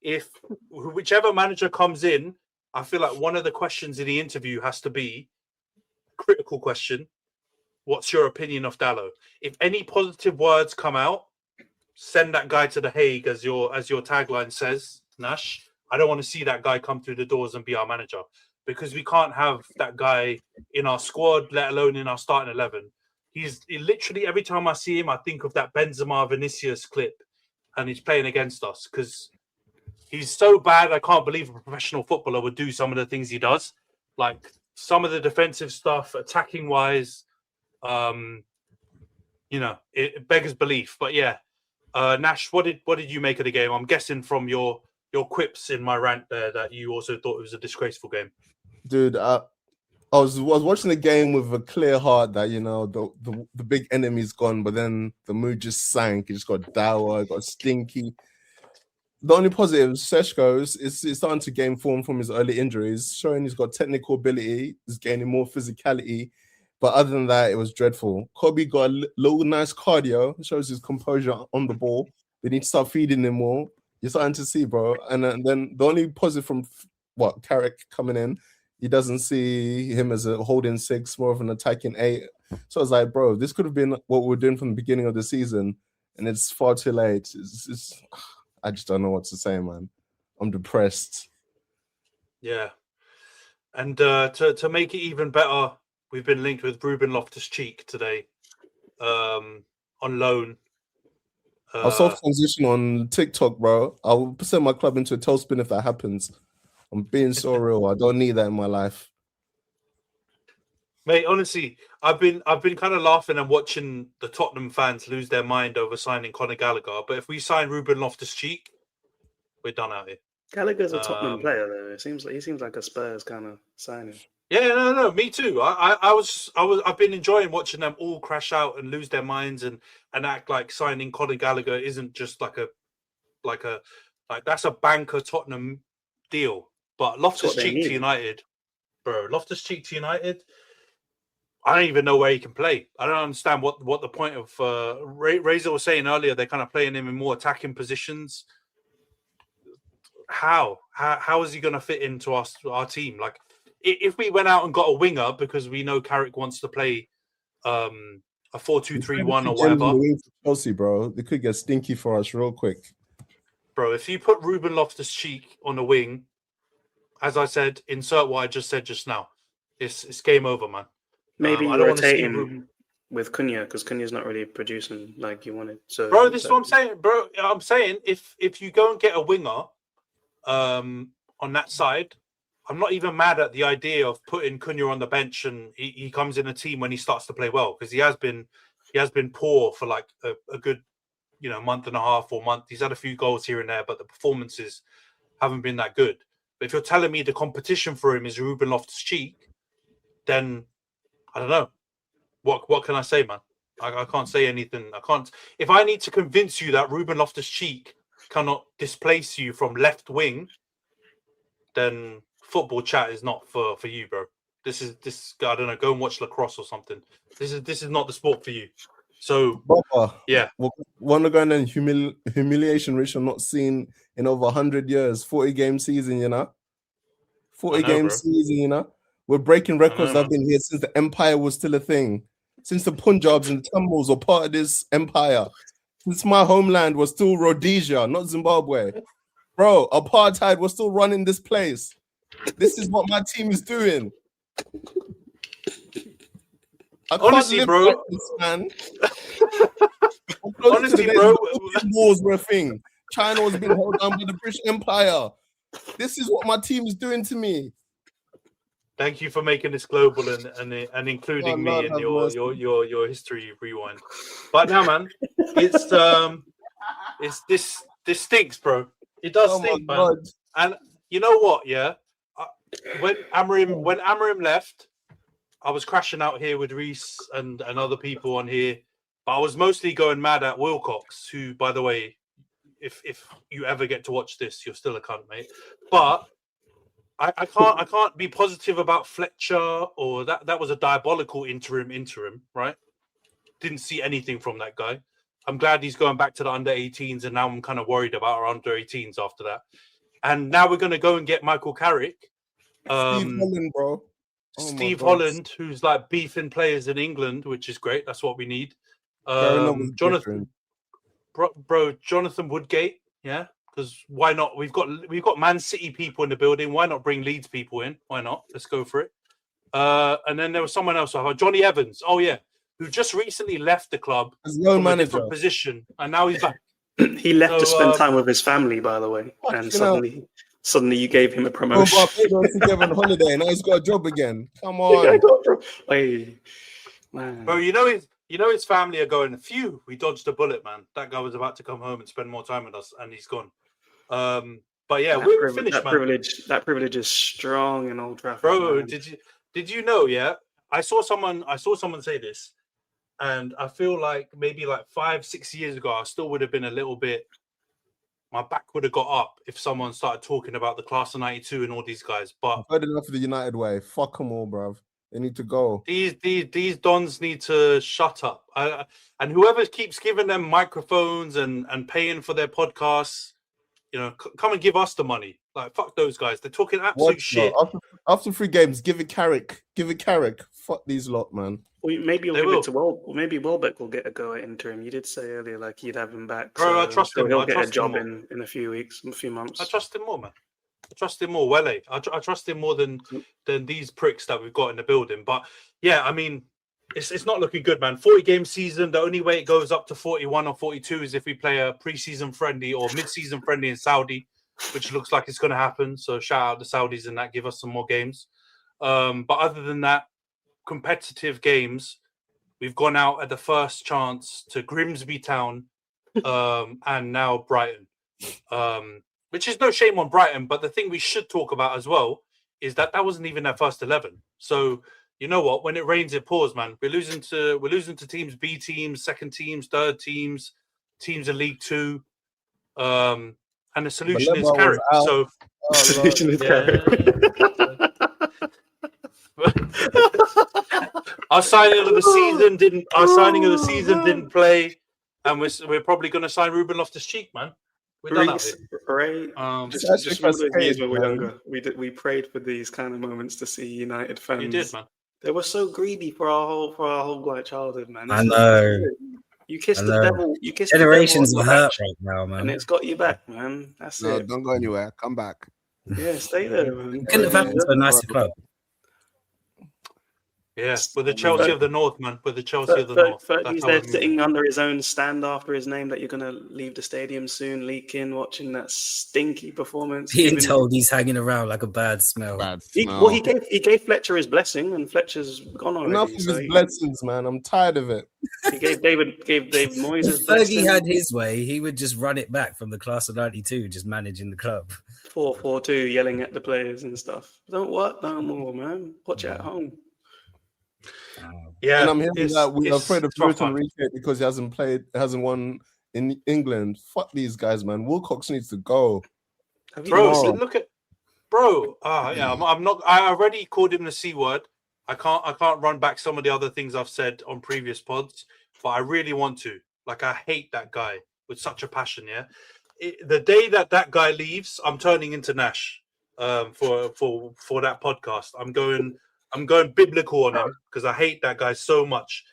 If whichever manager comes in, I feel like one of the questions in the interview has to be critical question. What's your opinion of Dallo? If any positive words come out, send that guy to The Hague, as your tagline says, Nash. I don't want to see that guy come through the doors and be our manager, because we can't have that guy in our squad, let alone in our starting 11. He literally, every time I see him, I think of that Benzema Vinicius clip, and he's playing against us because he's so bad. I can't believe a professional footballer would do some of the things he does, like some of the defensive stuff, attacking wise. It beggars belief. But yeah, Nash, what did you make of the game? I'm guessing from your quips in my rant there that you also thought it was a disgraceful game. Dude, I was watching the game with a clear heart that, the big enemy's gone, but then the mood just sank. It just got dour, it got stinky. The only positive, Seshko is starting to gain form from his early injuries, showing he's got technical ability, he's gaining more physicality. But other than that, it was dreadful. Kobe got a little nice cardio, shows his composure on the ball. They need to start feeding him more. You're starting to see, bro. And then the only positive from Carrick coming in, he doesn't see him as a holding 6, more of an attacking 8. So I was like, bro, this could have been what we were doing from the beginning of the season, and it's far too late. I just don't know what to say, man. I'm depressed. Yeah. And to make it even better, we've been linked with Ruben Loftus-Cheek today on loan. I'll soft transition on TikTok, bro. I'll send my club into a tailspin if that happens. I'm being so real. I don't need that in my life. Mate, honestly, I've been kind of laughing and watching the Tottenham fans lose their mind over signing Conor Gallagher. But if we sign Ruben Loftus-Cheek, we're done out here. Gallagher's a Tottenham player, though. He seems like a Spurs kind of signing. Yeah, no, me too. I've been enjoying watching them all crash out and lose their minds and act like signing Conor Gallagher isn't just like that's a banker Tottenham deal. But Loftus-Cheek to United, bro. Loftus-Cheek to United, I don't even know where he can play. I don't understand what the point of Razor was saying earlier. They're kind of playing him in more attacking positions. How is he going to fit into our team? Like, if we went out and got a winger because we know Carrick wants to play a 4-2-3-1 or whatever, Chelsea, bro, they could get stinky for us real quick. Bro, if you put Ruben Loftus-Cheek on the wing, as I said, insert what I just said just now. It's game over, man. Maybe I don't rotate him with Cunha because Cunha's not really producing like you wanted. So, bro, this is what I'm saying, bro. I'm saying if you go and get a winger on that side, I'm not even mad at the idea of putting Cunha on the bench and he comes in a team when he starts to play well, because he has been poor for like a good month and a half or month. He's had a few goals here and there, but the performances haven't been that good. But if you're telling me the competition for him is Ruben Loftus-Cheek, then I don't know. What can I say, man? I can't say anything. I can't. If I need to convince you that Ruben Loftus-Cheek cannot displace you from left wing, then football chat is not for you, bro. This I don't know. Go and watch lacrosse or something. This is not the sport for you. So yeah, one of going in humiliation which I'm not seen in over 100 years. 40 game season, 40 game season, We're breaking records that have been here since the empire was still a thing. Since the Punjabs and the Tamils were part of this empire. Since my homeland was still Rhodesia, not Zimbabwe. Bro, apartheid was still running this place. This is what my team is doing. Honestly, bro. Like this, man. Honestly, bro. Wars were a thing. China was being held down by the British Empire. This is what my team is doing to me. Thank you for making this global and including me in your history rewind. But now, man, it's this stinks, bro. It does stink, man. God. And you know what? Yeah, when Amram left, I was crashing out here with Rhys and other people on here, but I was mostly going mad at Wilcox, who, by the way, if you ever get to watch this, you're still a cunt, mate. But I can't be positive about Fletcher, or that was a diabolical interim, right? Didn't see anything from that guy. I'm glad he's going back to the under 18s, and now I'm kind of worried about our under 18s after that. And now we're going to go and get Michael Carrick. Steve Holland, bro. Steve Holland, who's like beefing players in England, which is great. That's what we need. Jonathan Woodgate, yeah. Because why not? We've got Man City people in the building. Why not bring Leeds people in? Why not? Let's go for it. And then there was someone else. Johnny Evans. Oh yeah, who just recently left the club as loan manager, a different position, and now he's back. He left to spend time with his family, by the way, and suddenly you gave him a promotion. On holiday, now he's got a job again. Come on, hey, man. Bro, you know his family are going. Phew, we dodged a bullet, man. That guy was about to come home and spend more time with us, and he's gone. But yeah, we're finished, man. That privilege is strong in Old Trafford. Bro, man. did you know? Yeah, I saw someone say this, and I feel like maybe like 5-6 years ago, I still would have been a little bit. My back would have got up if someone started talking about the class of '92 and all these guys. But I've heard enough of the United way. Fuck them all, bruv. They need to go. These dons need to shut up. And whoever keeps giving them microphones and paying for their podcasts, come and give us the money. Like, fuck those guys. They're talking absolute shit. After 3 games, give it Carrick. Fuck these lot, man. Well, maybe you'll give it to maybe Welbeck will get a go at interim. You did say earlier, like, you'd have him back. Bro, I trust him. He'll get a job in a few weeks, a few months. I trust him more, man. I trust him more. Wele. I trust him more than these pricks that we've got in the building. But yeah, I mean, it's not looking good, man. 40-game season. The only way it goes up to 41 or 42 is if we play a pre-season friendly or mid-season friendly in Saudi, which looks like it's going to happen. So shout out the Saudis and that, give us some more games. But other than that, competitive games, we've gone out at the first chance to Grimsby Town and now Brighton. Which is no shame on Brighton, but the thing we should talk about as well is that wasn't even their first 11. So you know what? When it rains, it pours, man. We're losing to teams, B teams, second teams, third teams, teams in League Two, and the solution is Carrick. So the solution is Carrick. Our signing of the season didn't play, and we're probably going to sign Ruben Loftus-Cheek, man. We're done out here. Right? Just remember the days when we were younger. We prayed for these kind of moments to see United fans. You did, man. They were so greedy for our whole like childhood, man. I know. You kissed the devil. You kissed generations the of hurt right now, man. And it's got you back, man. That's it. Don't go anywhere. Come back. Yeah, stay there, man. Couldn't have happened to a nicer club. Yeah, with the Chelsea of the North, man. With the Chelsea of the North. He's there sitting under his own stand after his name that you're going to leave the stadium soon, leaking, watching that stinky performance. Being told he's hanging around like a bad smell. He gave Fletcher his blessing, and Fletcher's gone already. Enough of his blessings, man. I'm tired of it. He gave David Moyes his blessing. If Fergie had his way, he would just run it back from the class of '92, just managing the club. 4-4-2, yelling at the players and stuff. Don't work no more, man. Watch it at home. Yeah, and I'm hearing that we're afraid of Brighton because he hasn't won in England. Fuck these guys, man. Wilcox needs to go. Bro, look at I'm not. I already called him the C word. I can't run back some of the other things I've said on previous pods, but I really want to. Like, I hate that guy with such a passion. Yeah, the day that guy leaves, I'm turning into Nash. For that podcast, I'm going biblical on him because I hate that guy so much.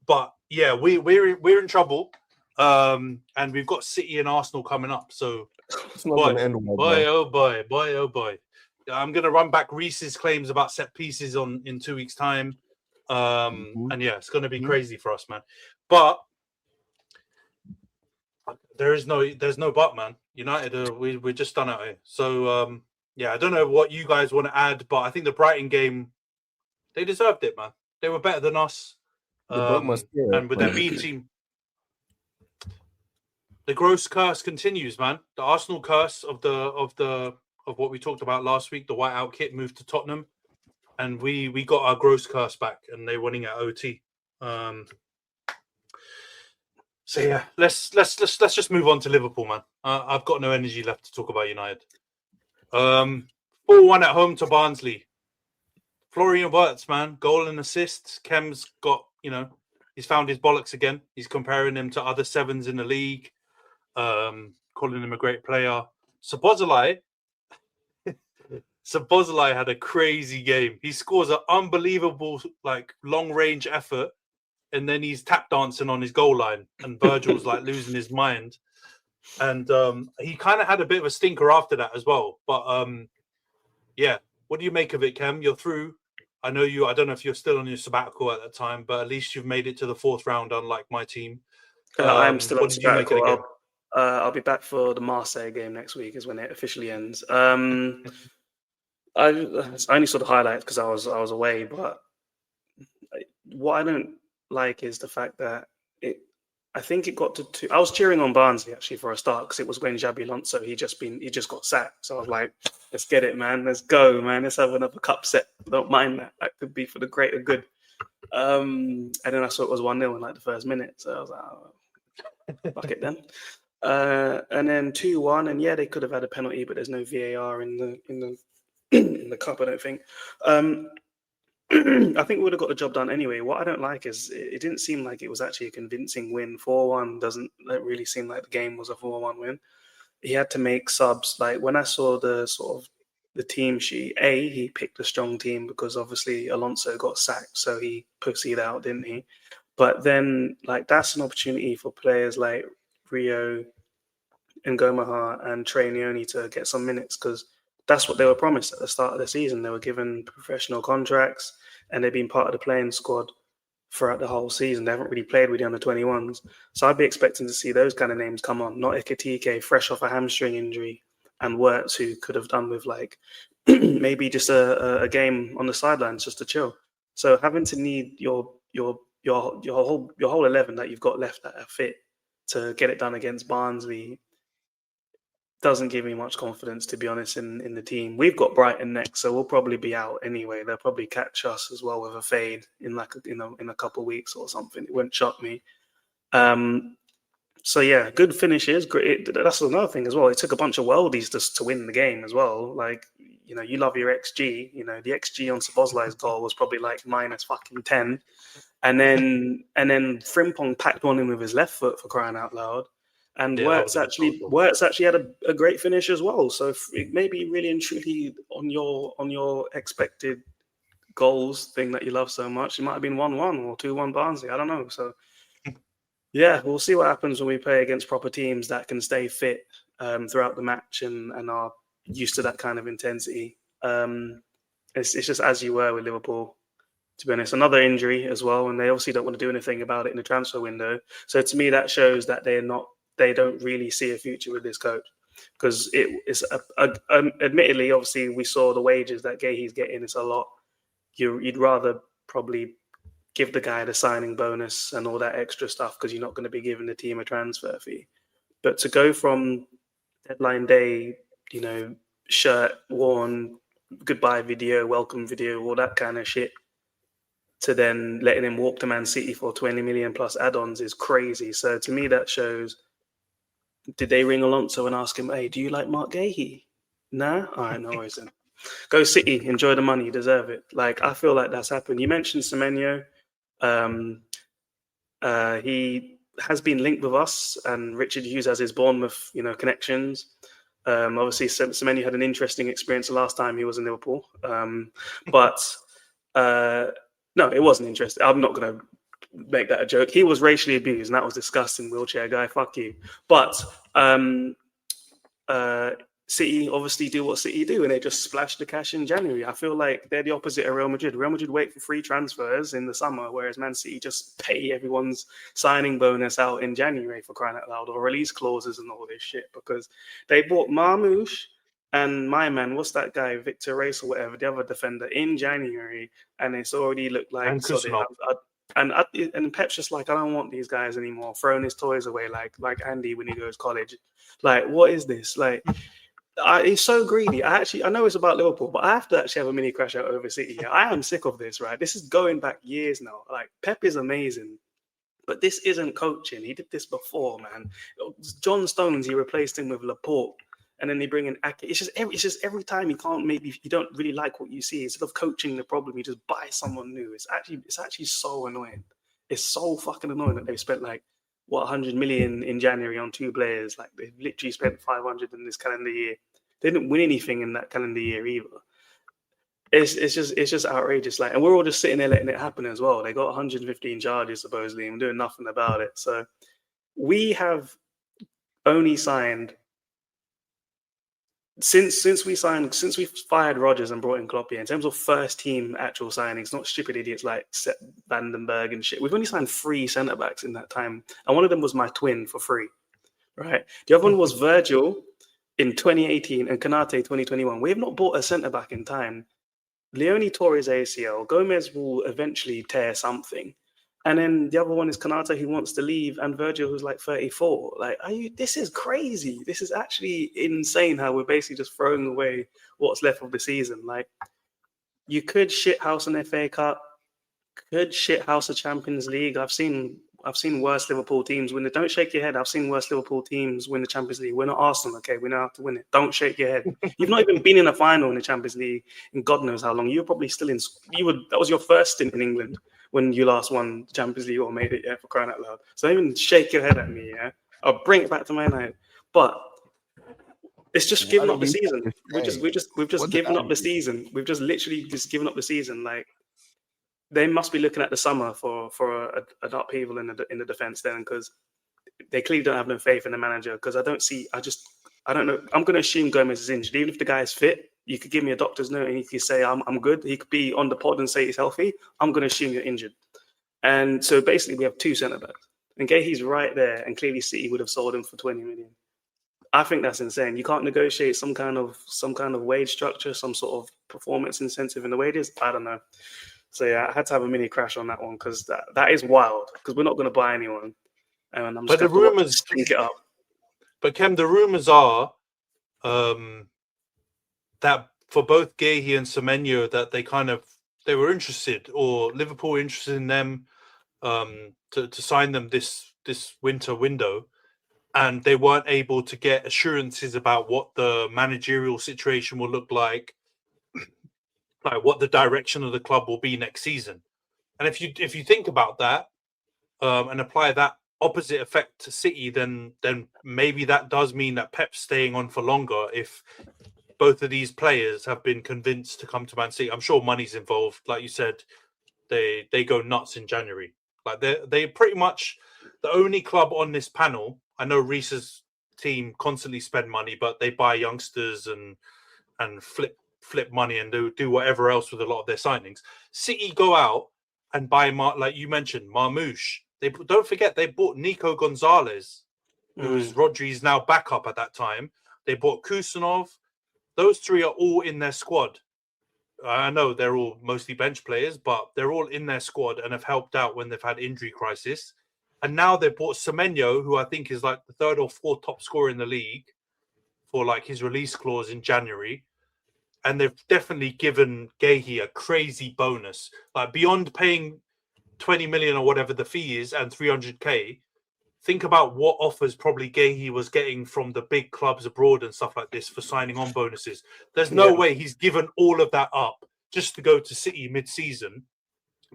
But yeah, we're in trouble, and we've got City and Arsenal coming up. So boy, oh boy. I'm gonna run back Rhys's claims about set pieces in 2 weeks' time, and yeah, it's gonna be crazy for us, man. But there's no but, man. United, we're just done out here. So yeah, I don't know what you guys want to add, but I think the Brighton game, they deserved it, man. They were better than us. And with their B team, the gross curse continues, man. The Arsenal curse of what we talked about last week, the whiteout kit moved to Tottenham, and we got our gross curse back, and they're winning at OT. So yeah, let's just move on to Liverpool, man. I've got no energy left to talk about United. 4-1 at home to Barnsley. Florian Wirtz, man, goal and assists. Khem's got, he's found his bollocks again. He's comparing him to other sevens in the league, calling him a great player. Szoboszlai had a crazy game. He scores an unbelievable, long-range effort, and then he's tap dancing on his goal line, and Virgil's losing his mind. And he kind of had a bit of a stinker after that as well. But yeah, what do you make of it, Khem? You're through. I know I don't know if you're still on your sabbatical at that time, but at least you've made it to the 4th round, unlike my team. I'm still on sabbatical. I'll be back for the Marseille game next week is when it officially ends. I only saw the highlights because I was away, but what I don't like is the fact that I think it got to 2. I was cheering on Barnsley actually for a start because it was when Xabi Alonso he just got sacked. So I was like, let's get it, man. Let's go, man. Let's have another cup set. Don't mind that. That could be for the greater good. And then I saw it was 1-0 in the first minute. So I was like, oh, fuck it then. And then 2-1, and yeah, they could have had a penalty, but there's no VAR in the cup, I don't think. I think we would have got the job done anyway. What I don't like is it didn't seem like it was actually a convincing win. 4-1 doesn't really seem like the game was a 4-1 win. He had to make subs. When I saw the sort of the team sheet, he picked a strong team because obviously Alonso got sacked, so he pussied out, didn't he? But then that's an opportunity for players like Rio and Gomaha and Trainioni to get some minutes because that's what they were promised at the start of the season. They were given professional contracts and they've been part of the playing squad throughout the whole season. They haven't really played with the under-21s. So I'd be expecting to see those kind of names come on, not Ekitike, fresh off a hamstring injury, and Wirtz, who could have done with maybe just a game on the sidelines just to chill. So having to need your whole 11 that you've got left that are fit to get it done against Barnsley doesn't give me much confidence, to be honest, in the team. We've got Brighton next, so we'll probably be out anyway. They'll probably catch us as well with a fade in a couple of weeks or something. It wouldn't shock me. So yeah, good finishes. Great. That's another thing as well. It took a bunch of worldies to win the game as well. You love your XG. The XG on Szoboszlai's goal was probably minus fucking 10, and then Frimpong packed one in with his left foot for crying out loud. And Wirtz actually had a great finish as well. So it may be really and truly on your expected goals thing that you love so much. It might have been 1-1 or 2-1 Barnsley. I don't know. So yeah, we'll see what happens when we play against proper teams that can stay fit throughout the match and are used to that kind of intensity. It's just as you were with Liverpool, to be honest. Another injury as well, and they obviously don't want to do anything about it in the transfer window. So to me, that shows that they don't really see a future with this coach because it is admittedly, obviously, we saw the wages that Gahey's getting. It's a lot. You'd rather probably give the guy the signing bonus and all that extra stuff because you're not going to be giving the team a transfer fee. But to go from deadline day, shirt worn, goodbye video, welcome video, all that kind of shit, to then letting him walk to Man City for 20 million plus add-ons is crazy. So to me, that shows. Did they ring Alonso and ask him, hey, do you like Mark Gahey? Nah? All right, no worries then. Go City, enjoy the money, you deserve it. I feel like that's happened. You mentioned Semenyo. He has been linked with us, and Richard Hughes has his Bournemouth, connections. Obviously, Semenyo had an interesting experience the last time he was in Liverpool. But no, it wasn't interesting. I'm not going to make that a joke. He was racially abused, and that was disgusting. Wheelchair guy, fuck you. But City obviously do what City do, and they just splash the cash in January. I feel like they're the opposite of Real Madrid. Real Madrid wait for free transfers in the summer, whereas Man City just pay everyone's signing bonus out in January, for crying out loud, or release clauses and all this shit, because they bought Marmoush and my man, what's that guy, Victor Reis or whatever, the other defender, in January, and it's already looked like and Pep's just like, I don't want these guys anymore, throwing his toys away like Andy when he goes college. What is this? He's so greedy. I know it's about Liverpool, but I have to actually have a mini crash out over City. I am sick of this, right? This is going back years now. Pep is amazing, but this isn't coaching. He did this before, man. John Stones, he replaced him with Laporte. and then they bring in Ake. It's just every time you don't really like what you see. Instead of coaching the problem, you just buy someone new. It's actually so annoying. It's so fucking annoying that they've spent like 100 million in January on 2 players. Like they've literally spent 500 in this calendar year. They didn't win anything in that calendar year either. It's just outrageous. Like, and we're all just sitting there letting it happen as well. They got 115 charges supposedly and doing nothing about it. So we have only signed since we fired Rodgers and brought in Klopp here, in terms of first team actual signings, not stupid idiots like Vandenberg and shit. We've only signed 3 centre backs in that time, and one of them was my twin for free. Right, the other one was Virgil in 2018 and Kanate 2021. We have not bought a centre back in time. Leone tore his ACL. Gomez will eventually tear something. And then the other one is Kanata, who wants to leave, and Virgil, who's like 34. Like, this is crazy. This is actually insane how we're basically just throwing away what's left of the season. Like, you could shithouse an FA Cup, could shithouse a Champions League. I've seen worse Liverpool teams win it. Don't shake your head. I've seen worse Liverpool teams win the Champions League. We're not Arsenal, okay? We know how to win it. Don't shake your head. You've not even been in a final in the Champions League in God knows how long. You're probably still in. That was your first stint in England when you last won the Champions League or made it, yeah, for crying out loud. So don't even shake your head at me, yeah? I'll bring it back to Man Utd. But it's just giving up the season. We've just given up the season. We've just literally just given up the season. Like, they must be looking at the summer for an upheaval in the defense then, because they clearly don't have no faith in the manager. Because I don't know. I'm going to assume Gomez is injured. Even if the guy is fit, you could give me a doctor's note and he could say I'm good. He could be on the pod and say he's healthy. I'm going to assume you're injured. And so basically we have 2 centre backs. And Gahey's right there, and clearly City would have sold him for 20 million. I think that's insane. You can't negotiate some kind of wage structure, some sort of performance incentive in the wages. I don't know. So yeah, I had to have a mini crash on that one, because that is wild. Because we're not going to buy anyone, and I'm just going to rumors stink it up. But Khem, the rumors are that for both Gahey and Semenyo, that they were interested, or Liverpool were interested in them to sign them this winter window, and they weren't able to get assurances about what the managerial situation will look like what the direction of the club will be next season. And if you think about that and apply that opposite effect to City, then maybe that does mean that Pep's staying on for longer if both of these players have been convinced to come to Man City. I'm sure money's involved. Like you said, they go nuts in January. Like they pretty much the only club on this panel. I know Rhys's team constantly spend money, but they buy youngsters and flip money and do whatever else with a lot of their signings. City go out and buy, like you mentioned, Marmoush. Don't forget they bought Nico Gonzalez, who was Rodri's now backup at that time. They bought Kusanov. Those 3 are all in their squad. I know they're all mostly bench players, but they're all in their squad and have helped out when they've had injury crisis. And now they bought Semenyo, who I think is like the 3rd or 4th top scorer in the league, for like his release clause in January. And they've definitely given Gahey a crazy bonus, like beyond paying 20 million or whatever the fee is and 300k. Think about what offers probably Gahey was getting from the big clubs abroad and stuff like this for signing on bonuses. There's no way he's given all of that up just to go to City mid-season.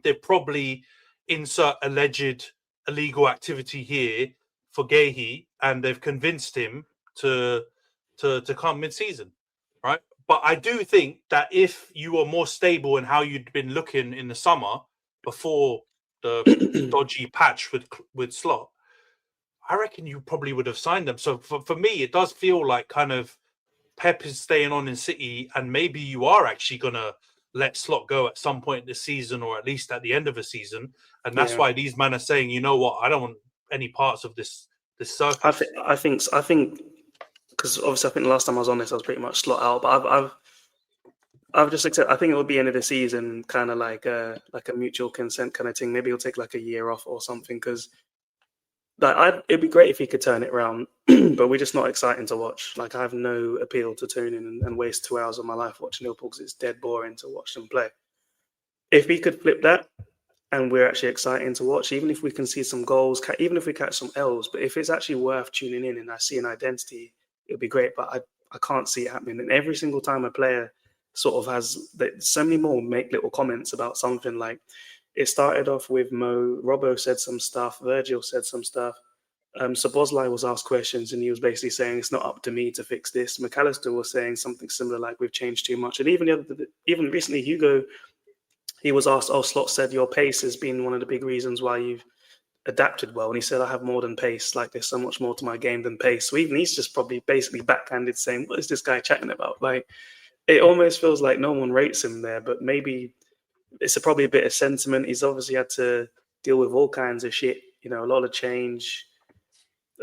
They probably insert alleged illegal activity here for Gahey, and they've convinced him to come mid-season, right? But I do think that if you were more stable in how you'd been looking in the summer before the dodgy patch with Slot, I reckon you probably would have signed them. So for me, it does feel like kind of Pep is staying on in City, and maybe you are actually going to let Slot go at some point this season, or at least at the end of the season. And that's why these men are saying, you know what, I don't want any parts of this circus. I think because obviously I think the last time I was on this, I was pretty much Slot out, but I've just accepted. I think it will be end of the season, kind of like a mutual consent kind of thing. Maybe he'll take like a year off or something, because it'd be great if he could turn it around, but we're just not exciting to watch. Like, I have no appeal to tune in and waste 2 hours of my life watching Liverpool, because it's dead boring to watch them play. If we could flip that and we're actually exciting to watch, even if we can see some goals, even if we catch some L's, but if it's actually worth tuning in and I see an identity, it'd be great. But I can't see it happening. And every single time a player sort of has so many more make little comments about something, like it started off with Mo, Robbo said some stuff, Virgil said some stuff. Szoboszlai was asked questions and he was basically saying it's not up to me to fix this. McAllister was saying something similar, like we've changed too much. And even recently, Hugo, he was asked, Slot said your pace has been one of the big reasons why you've adapted well. And he said, I have more than pace. Like there's so much more to my game than pace. So even he's just probably basically backhanded saying, what is this guy chatting about? Like it almost feels like no one rates him there, but maybe it's probably a bit of sentiment. He's obviously had to deal with all kinds of shit, a lot of change,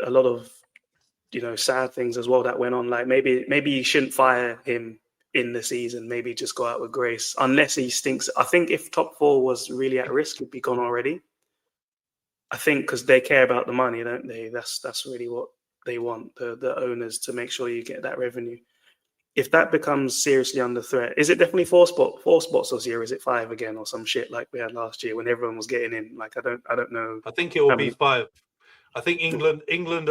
a lot of, sad things as well that went on. Like maybe you shouldn't fire him in the season. Maybe just go out with grace, unless he stinks. I think if top 4 was really at risk, he'd be gone already. I think because they care about the money, don't they? That's really what they want, the owners, to make sure you get that revenue. If that becomes seriously under threat, is it definitely four spots this year? Is it 5 again or some shit like we had last year when everyone was getting in? Like I don't know. I think it will be 5. I think England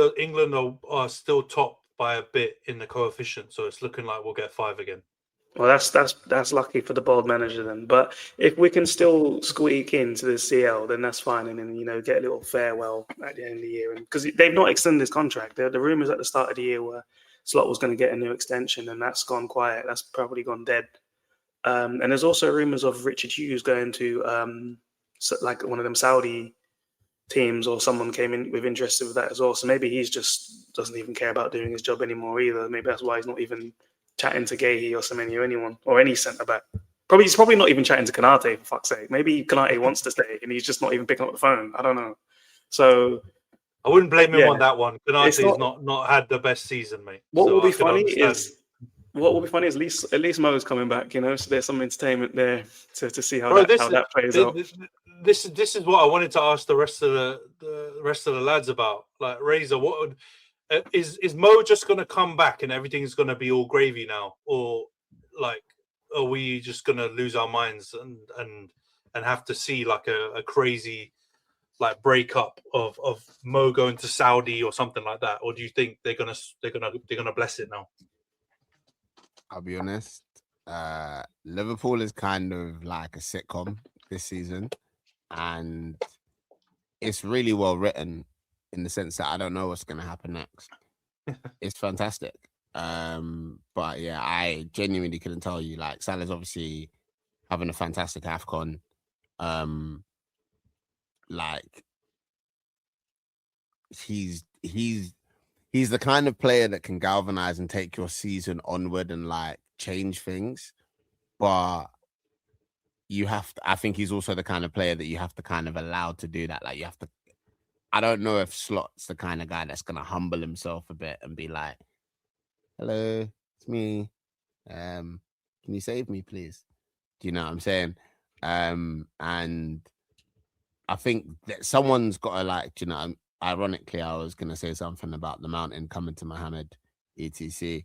are still top by a bit in the coefficient, so it's looking like we'll get 5 again. Well, that's lucky for the bold manager then. But if we can still squeak into the CL, then that's fine, and then get a little farewell at the end of the year. And because they've not extended this contract, the rumours at the start of the year were Slot was going to get a new extension, and that's gone quiet. That's probably gone dead. And there's also rumours of Richard Hughes going to like one of them Saudi teams, or someone came in with interest with that as well. So maybe he's just doesn't even care about doing his job anymore either. Maybe that's why he's not even chatting to Gahey or Semenyo, anyone, or any centre back. He's probably not even chatting to Konate, for fuck's sake. Maybe Konate wants to stay and he's just not even picking up the phone. I don't know. So I wouldn't blame him on that one. Konate's not had the best season, mate. What will be funny is at least Mo's coming back, so there's some entertainment there to see how that plays out. This is what I wanted to ask the rest of the lads about. Like Razor, what is Mo just going to come back and everything's going to be all gravy now, or like are we just going to lose our minds and have to see like a crazy like breakup of Mo going to Saudi or something like that, or do you think they're gonna bless it now? I'll be honest. Liverpool is kind of like a sitcom this season, and it's really well written in the sense that I don't know what's going to happen next. It's fantastic. But yeah, I genuinely couldn't tell you. Like Salah's obviously having a fantastic AFCON. Like he's the kind of player that can galvanize and take your season onward and like change things. But I think he's also the kind of player that you have to kind of allow to do that. Like you have to, I don't know if Slot's the kind of guy that's going to humble himself a bit and be like, hello, it's me. Can you save me, please? Do you know what I'm saying? And I think that someone's got to like, ironically, I was going to say something about the mountain coming to Mohammed, etc.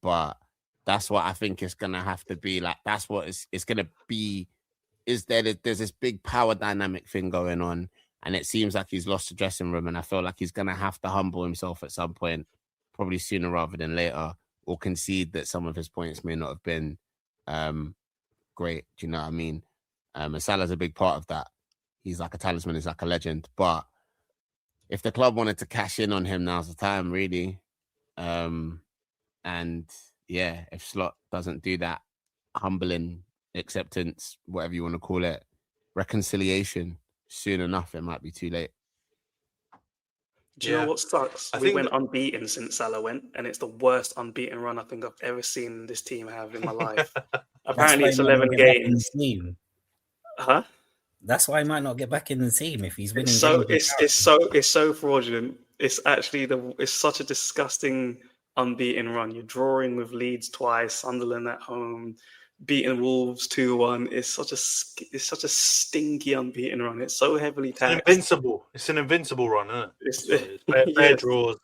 But that's what I think it's going to have to be. Like, that's what it's going to be. There's this big power dynamic thing going on, and it seems like he's lost the dressing room, and I feel like he's going to have to humble himself at some point, probably sooner rather than later, or concede that some of his points may not have been great. Do you know what I mean? And Salah's a big part of that. He's like a talisman, he's like a legend. But if the club wanted to cash in on him, now's the time, really. And yeah, if Slot doesn't do that humbling acceptance, whatever you want to call it, reconciliation soon enough, it might be too late. Do you know what sucks? We went unbeaten since Salah went, and it's the worst unbeaten run I think I've ever seen this team have in my life. Apparently, it's 11 games. Huh? That's why he might not get back in the team if he's winning. It's so fraudulent. It's actually it's such a disgusting unbeaten run. You're drawing with Leeds twice, Sunderland at home, beating Wolves 2-1. It's such a stinky unbeaten run. It's so heavily taxed. It's an invincible run, isn't it? It's fair draws.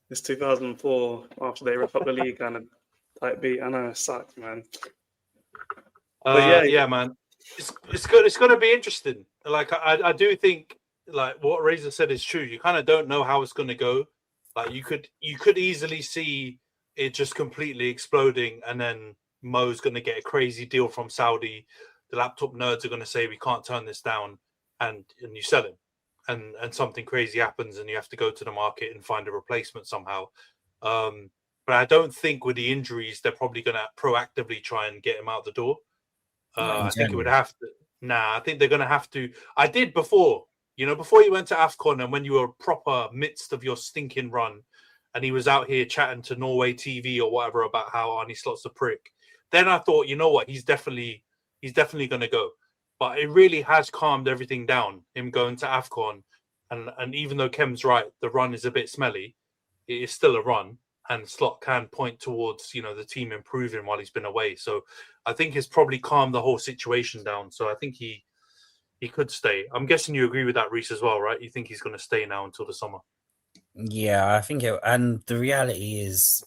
It's 2004 after they rip up the league kind of type beat. I know it sucks, man. Yeah, man. It's good. It's going to be interesting. Like I do think, like what Razor said is true. You kind of don't know how it's going to go Like you could easily see it just completely exploding, and then Mo's going to get a crazy deal from Saudi. The laptop nerds are going to say we can't turn this down, and you sell him, and something crazy happens, and you have to go to the market and find a replacement somehow. But I don't think with the injuries they're probably going to proactively try and get him out the door. I think it would have to. Nah, I think they're going to have to. I did before. Before you went to AFCON and when you were proper midst of your stinking run and he was out here chatting to Norway TV or whatever about how Arne Slot's a prick, then I thought, you know what, he's definitely going to go. But it really has calmed everything down, him going to AFCON. And even though Khem's right, the run is a bit smelly, it is still a run. And Slot can point towards, the team improving while he's been away. So I think it's probably calmed the whole situation down. So I think he could stay. I'm guessing you agree with that, Rhys, as well, right? You think he's going to stay now until the summer? Yeah, I think and the reality is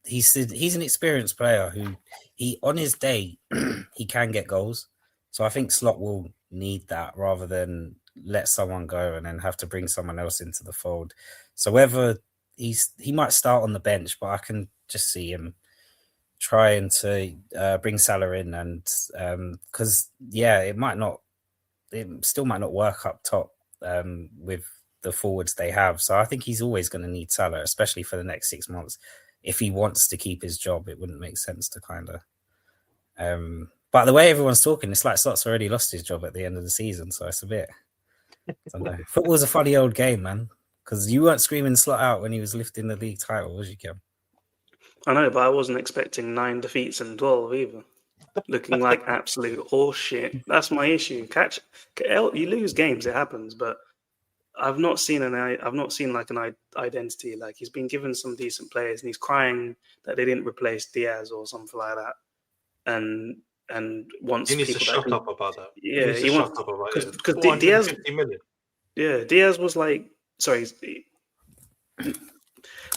he's an experienced player who on his day he can get goals. So I think Slot will need that rather than let someone go and then have to bring someone else into the fold. So whether he might start on the bench, but I can just see him trying to bring Salah in, and because it still might not work up top with the forwards they have. So I think he's always going to need Salah, especially for the next 6 months. If he wants to keep his job, it wouldn't make sense to kind of. But the way everyone's talking, it's like Slot's already lost his job at the end of the season. So it's a bit. I don't know. Football's a funny old game, man. Because you weren't screaming Slot out when he was lifting the league title, was you, Khem? I know, but I wasn't expecting 9 defeats and 12 either. Looking like absolute horseshit. That's my issue. You lose games, it happens, but I've not seen like an identity. Like he's been given some decent players, and he's crying that they didn't replace Diaz or something like that. And wants he needs people to shut up about that. Yeah, he wants to shut up about it. Because Diaz, 450 million. Yeah, Diaz was like, sorry.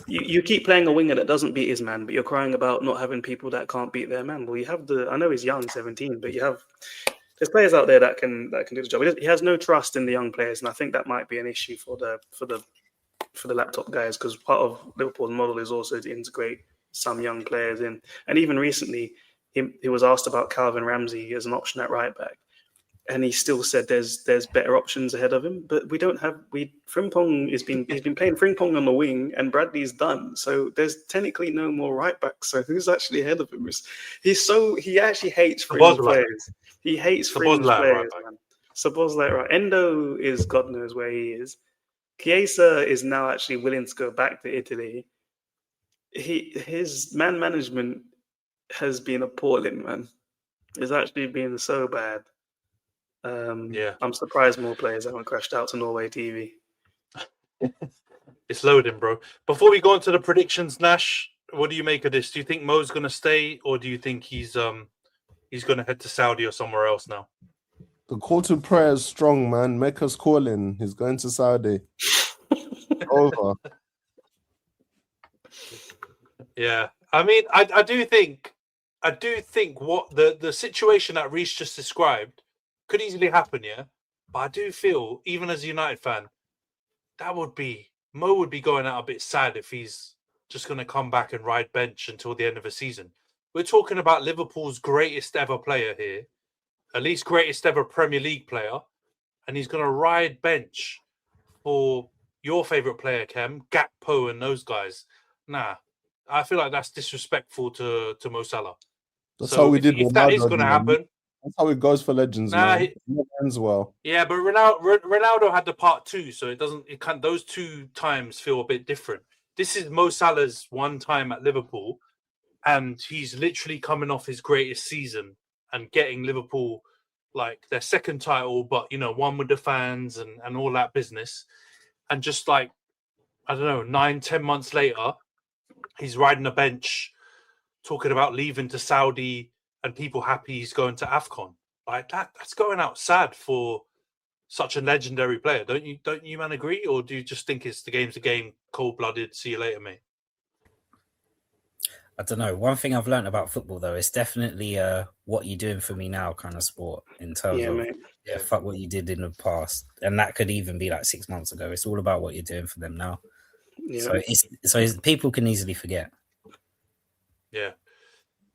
You keep playing a winger that doesn't beat his man, but you're crying about not having people that can't beat their man. Well, you have I know he's young, 17, but there's players out there that can do the job. He has no trust in the young players, and I think that might be an issue for the laptop guys, because part of Liverpool's model is also to integrate some young players in. And even recently, he was asked about Calvin Ramsey as an option at right back, and he still said there's better options ahead of him. But we don't have Frimpong he's been playing Frimpong on the wing, and Bradley's done. So there's technically no more right backs. So who's actually ahead of him? He actually hates fringe players. He hates fringe players, man. Szoboszlai, right? Endo is God knows where he is. Chiesa is now actually willing to go back to Italy. His man management has been appalling, man. It's actually been so bad. I'm surprised more players haven't crashed out to Norway TV. It's loading, bro. Before we go on to the predictions, Nash, what do you make of this? Do you think Mo's going to stay, or do you think he's going to head to Saudi or somewhere else now? The call to prayer is strong, man. Make us call in. He's going to Saudi. Over. Yeah, I mean, I do think what the situation that Rhys just described could easily happen, yeah. But I do feel, even as a United fan, Mo would be going out a bit sad if he's just going to come back and ride bench until the end of the season. We're talking about Liverpool's greatest ever player here, at least greatest ever Premier League player, and he's going to ride bench for your favourite player, Khem, Gakpo and those guys. Nah, I feel like that's disrespectful to Mo Salah. That's how we did. If that is going to happen, that's how it goes for legends. Man. It ends well. Yeah, but Ronaldo had the part 2, so it can't. Those 2 times feel a bit different. This is Mo Salah's one time at Liverpool, and he's literally coming off his greatest season and getting Liverpool like their second title, but one with the fans and all that business. And just like, I don't know, 9-10 months later, he's riding a bench talking about leaving to Saudi and people happy he's going to AFCON. Like that's going out sad for such a legendary player. Don't you man agree? Or do you just think it's the game's a game, cold-blooded, see you later, mate? I don't know. One thing I've learned about football, though, is definitely what you're doing for me now kind of sport in terms of fuck what you did in the past. And that could even be like 6 months ago. It's all about what you're doing for them now. Yeah. So people can easily forget. Yeah,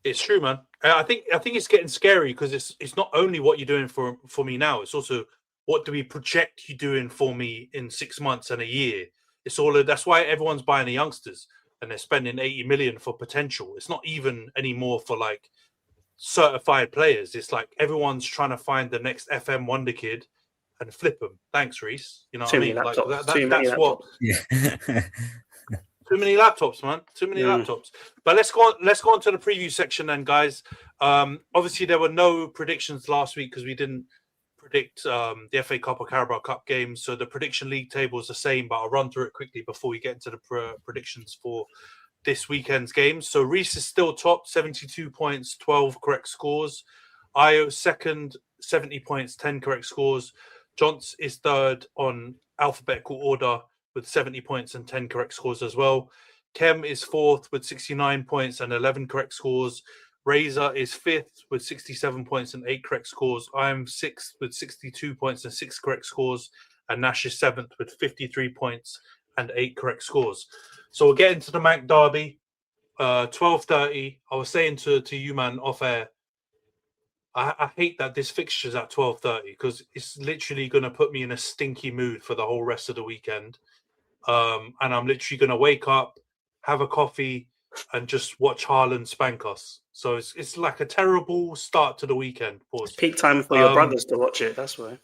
it's true, man. I think it's getting scary because it's not only what you're doing for me now. It's also what do we project you doing for me in 6 months and a year. It's all that's why everyone's buying the youngsters and they're spending 80 million for potential. It's not even anymore for like certified players. It's like everyone's trying to find the next FM wonder kid and flip them. Thanks, Rhys. You know what I mean? Like that's what. Yeah. Too many laptops, man. Too many laptops. But let's go on to the preview section then, guys. Obviously, there were no predictions last week because we didn't predict the FA Cup or Carabao Cup games. So the prediction league table is the same, but I'll run through it quickly before we get into the predictions for this weekend's games. So Rhys is still top, 72 points, 12 correct scores. Io second, 70 points, 10 correct scores. Johns is third on alphabetical order with 70 points and 10 correct scores as well. Khem is fourth with 69 points and 11 correct scores. Razor is fifth with 67 points and 8 correct scores. I'm sixth with 62 points and 6 correct scores. And Nash is seventh with 53 points and 8 correct scores. So we'll get into the Manc Derby. 12:30. I was saying to you, man, off air, I hate that this fixture's at 12:30 because it's literally going to put me in a stinky mood for the whole rest of the weekend. And I'm literally going to wake up, have a coffee, and just watch Haaland spank us. So it's like a terrible start to the weekend. Pause. It's peak time for your brothers to watch it. That's why.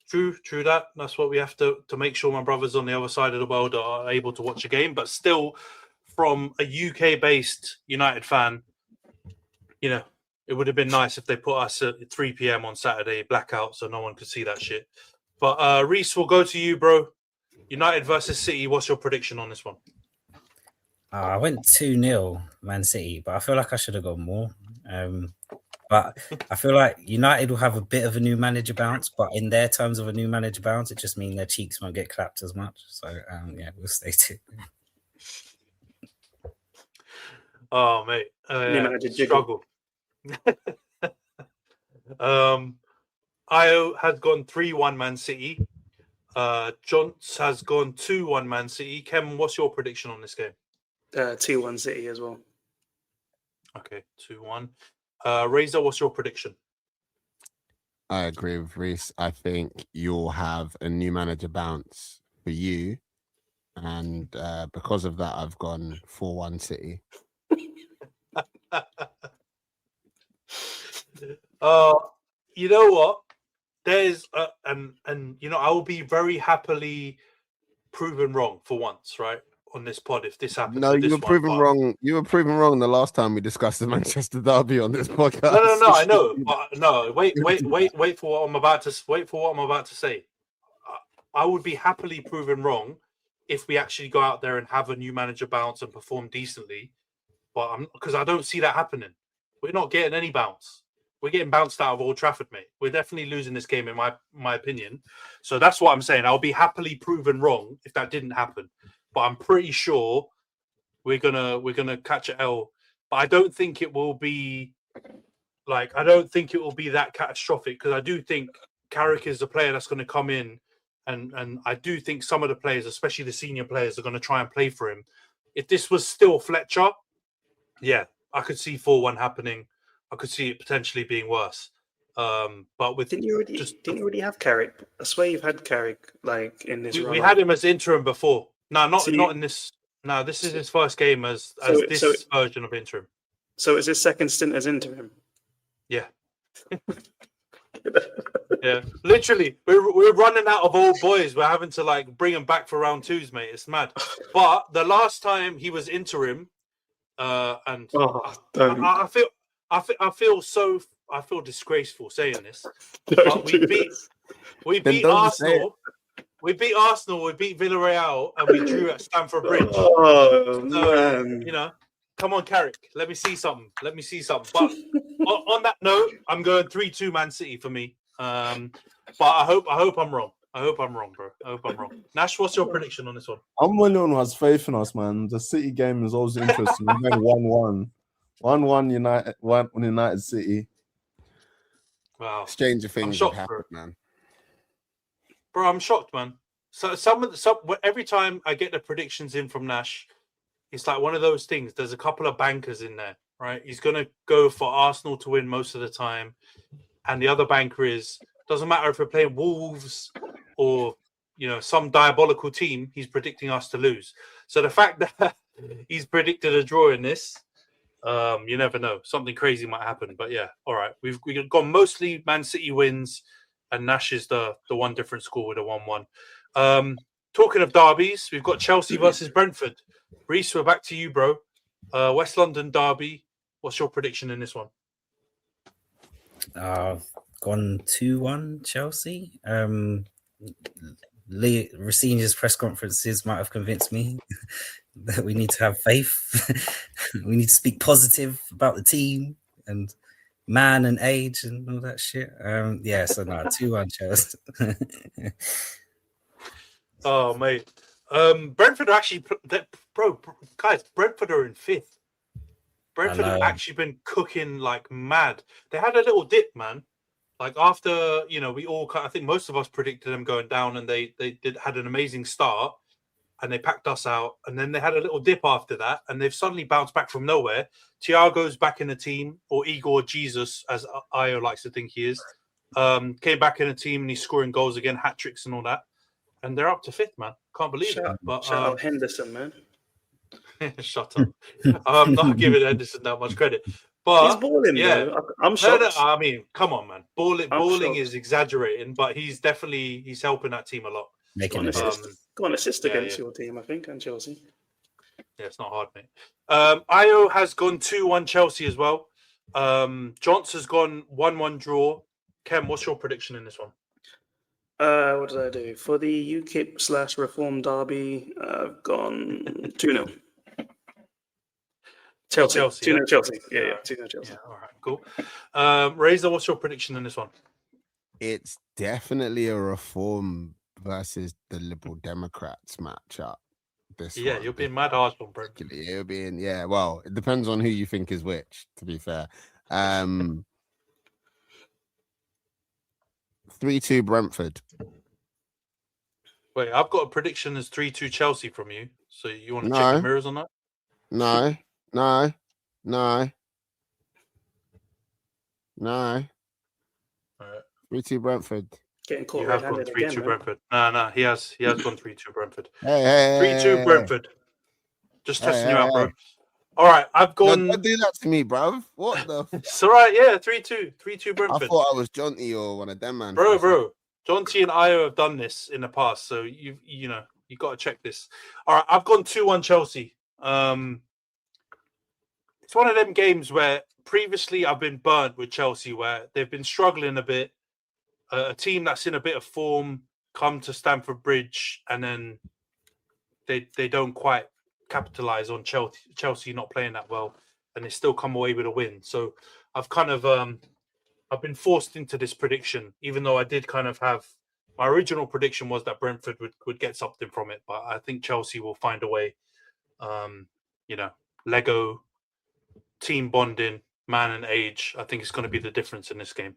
True that. That's what we have to make sure my brothers on the other side of the world are able to watch a game. But still, from a UK-based United fan, you know, it would have been nice if they put us at 3 p.m. on Saturday, blackout, so no one could see that shit. But Rhys, we'll go to you, bro. United versus City. What's your prediction on this one? I went 2-0 Man City, but I feel like I should have gone more. But I feel like United will have a bit of a new manager bounce, but in their terms of a new manager bounce, it just means their cheeks won't get clapped as much. So, yeah, we'll stay tuned. Oh, mate. Struggle. Io has gone 3-1 Man City. Johns has gone 2-1 Man City. Khem, what's your prediction on this game? 2-1 City as well. Okay, 2-1. Razor, what's your prediction? I agree with Rhys. I think you'll have a new manager bounce for you. And because of that, I've gone 4-1 City. You know what? There's and you know, I will be very happily proven wrong for once, right? On this pod, if this happens. No, you were proven wrong. You were proven wrong the last time we discussed the Manchester derby on this podcast. No, I know. No, wait for what I'm about to say. I would be happily proven wrong if we actually go out there and have a new manager bounce and perform decently. But because I don't see that happening. We're not getting any bounce. We're getting bounced out of Old Trafford, mate. We're definitely losing this game, in my opinion. So that's what I'm saying. I'll be happily proven wrong if that didn't happen. But I'm pretty sure we're gonna catch an L. But I don't think it will be that catastrophic because I do think Carrick is the player that's going to come in, and I do think some of the players, especially the senior players, are going to try and play for him. If this was still Fletcher, yeah, I could see 4-1 happening. I could see it potentially being worse. But with didn't you already have Carrick? I swear you've had Carrick like in this. We had him as interim before. No, not in this. No, this is his first game as this version of interim. So it's his second stint as interim. Yeah. Yeah, literally, we're running out of old boys. We're having to like bring them back for round twos, mate. It's mad. But the last time he was interim, and I feel disgraceful saying this. But we beat Arsenal. We beat Arsenal, we beat Villarreal, and we drew at Stamford Bridge. Oh, man. You know, come on, Carrick. Let me see something. But on that note, I'm going 3-2 Man City for me. But I hope I'm wrong. I hope I'm wrong, bro. I hope I'm wrong. Nash, what's your prediction on this one? I'm one who has faith in us, man. The City game is always interesting. We're going 1-1. 1-1 United City. Wow. Stranger things have happened, man. Bro, I'm shocked, man. So every time I get the predictions in from Nash, it's like one of those things. There's a couple of bankers in there, right? He's gonna go for Arsenal to win most of the time, and the other banker doesn't matter if we're playing Wolves or some diabolical team. He's predicting us to lose. So the fact that he's predicted a draw in this, you never know. Something crazy might happen. But yeah, all right. We've gone mostly Man City wins, and Nash is the one different score with a 1-1. Talking of derbies, we've got Chelsea versus Brentford. Rhys, we're back to you, bro. West London derby. What's your prediction in this one? Gone 2-1 Chelsea. Racinia's press conferences might have convinced me that we need to have faith. We need to speak positive about the team and man and age and all that shit. 2-1 Chelsea. Oh, mate. Brentford are actually, guys, Brentford are in 5th. Brentford have actually been cooking like mad. They had a little dip, man. Like after, we all, I think most of us predicted them going down, and they had an amazing start, and they packed us out, and then they had a little dip after that, and they've suddenly bounced back from nowhere. Thiago's back in the team, or Igor Jesus, as Io likes to think he is. Came back in the team, and he's scoring goals again, hat tricks and all that, and they're up to 5th, man. Can't believe it. But shout out Henderson, man. Shut up. I'm not giving Henderson that much credit. But he's balling, though. I'm shocked. No, I mean, come on, man. Balling is exaggerating, but he's helping that team a lot. Making assist against your team, I think, and Chelsea. Yeah, it's not hard, mate. Io has gone 2-1 Chelsea as well. Johnson's gone 1-1 draw. Khem, what's your prediction in this one? What did I do? For the UKIP/Reform derby, I've gone 2-0. Chelsea. 2-0 Chelsea. Yeah, 2-0 Chelsea. Yeah, all right, cool. Razor, what's your prediction in this one? It's definitely a Reform versus the Liberal Democrats matchup. You're being mad harsh on Brentford. You're being, well, it depends on who you think is which, to be fair. 3-2 Brentford. Wait, I've got a prediction as 3-2 Chelsea from you. So you want to check the mirrors on that? No. All right. 3-2 Brentford. Getting caught. You have gone 3-2 Brentford. No, he has gone 3-2 Brentford. Hey, 3-2 Brentford. Just testing you out, bro. All right, I've gone. Don't do that to me, bro. What the? It's all right. Yeah, 3-2 Brentford. I thought I was Jonty or one of them, man. Bro. Jonty and Io have done this in the past, so you got to check this. All right, I've gone 2-1 Chelsea. It's one of them games where previously I've been burnt with Chelsea, where they've been struggling a bit. A team that's in a bit of form come to Stamford Bridge, and then they don't quite capitalize on Chelsea not playing that well, and they still come away with a win. So I've kind of I've been forced into this prediction, even though I did kind of have my original prediction was that Brentford would get something from it, but I think Chelsea will find a way. Lego, team bonding, man and age. I think it's going to be the difference in this game.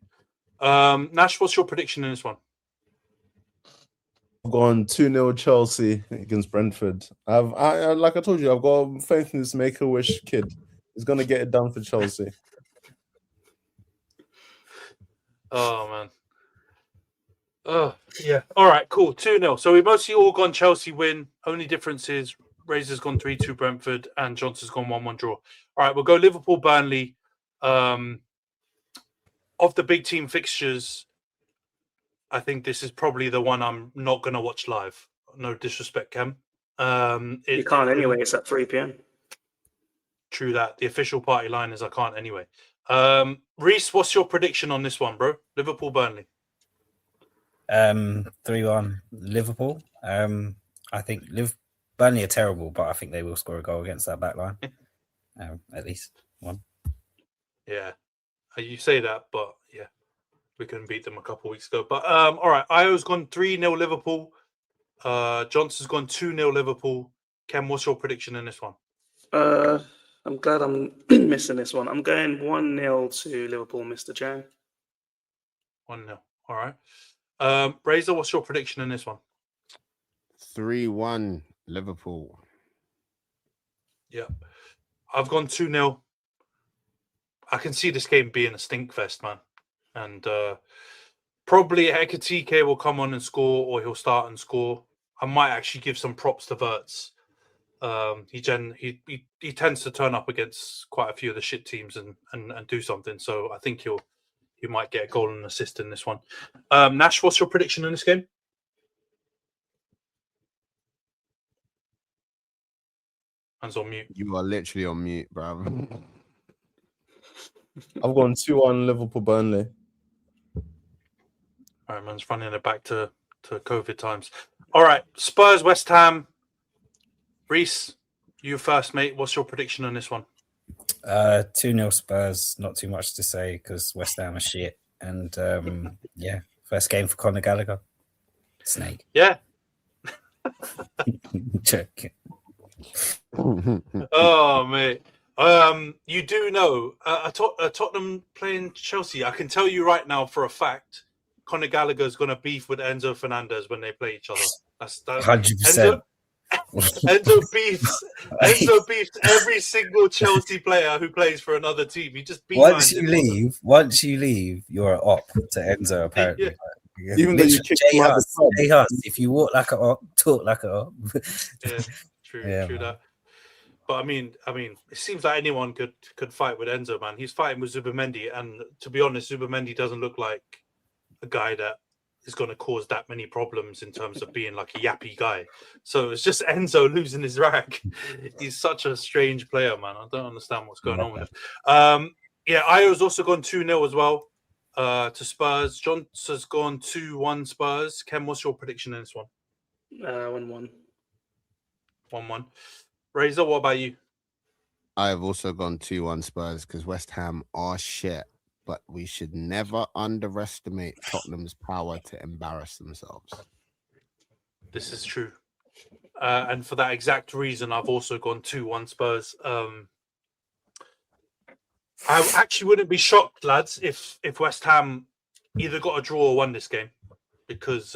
Nash, what's your prediction in this one? I've gone 2-0 Chelsea against Brentford. I like I told you, I've got faith in this Make-A-Wish kid. He's going to get it done for Chelsea. Oh, man. Oh, yeah. All right, cool. 2-0. So we mostly all gone Chelsea win. Only difference is Razor's gone 3-2 Brentford and Johnson's gone 1-1 draw. All right, we'll go Liverpool, Burnley. Of the big team fixtures, I think this is probably the one I'm not going to watch live. No disrespect, Khem. You can't anyway. It's at 3 p.m. True that. The official party line is I can't anyway. Rhys, what's your prediction on this one, bro? Liverpool, Burnley. 3-1 Liverpool. I think Burnley are terrible, but I think they will score a goal against that back line. At least one. Yeah. You say that, but yeah, we couldn't beat them a couple of weeks ago. But all right, Io's gone 3-0 Liverpool. Johnson's gone 2-0 Liverpool. Khem, what's your prediction in this one? I'm glad I'm missing this one. I'm going 1-0 to Liverpool, Mr. Chang. 1-0. All right. Razor, what's your prediction in this one? 3-1 Liverpool. Yeah. I've gone 2-0. I can see this game being a stink fest, man. And probably Ekatike will come on and score, or he'll start and score. I might actually give some props to Wirtz. He tends to turn up against quite a few of the shit teams and do something. So I think he might get a goal and assist in this one. Nash, what's your prediction in this game? Hands on mute. You are literally on mute, bro. I've gone 2-1 Liverpool Burnley. All right, man's running it back to COVID times. All right, Spurs, West Ham. Rhys, you first, mate. What's your prediction on this one? 2-0 Spurs. Not too much to say because West Ham are shit. And yeah, first game for Conor Gallagher. Snake. Yeah. Joking. Oh, mate. You do know Tottenham playing Chelsea. I can tell you right now for a fact, Conor Gallagher is going to beef with Enzo Fernandez when they play each other. That's 100%. Enzo beefs every single Chelsea player who plays for another team. He just beats. Once you leave, you're an op to Enzo. Apparently, Yeah. Even though you kicked him out of the club. if you walk like an op, talk like an op. Yeah, true man. that. But I mean, it seems like anyone could fight with Enzo, man. He's fighting with Zubimendi, and to be honest, Zubimendi doesn't look like a guy that is going to cause that many problems in terms of being like a yappy guy. So it's just Enzo losing his rag. He's such a strange player, man. I don't understand what's going on with him. Yeah, Io's also gone 2-0 as well to Spurs. Johnson's gone 2-1 Spurs. Khem, what's your prediction in this one? 1-1. 1-1. Razor, what about you? I have also gone 2-1 Spurs because West Ham are shit. But we should never underestimate Tottenham's power to embarrass themselves. This is true. And for that exact reason, I've also gone 2-1 Spurs. I actually wouldn't be shocked, lads, if West Ham either got a draw or won this game. Because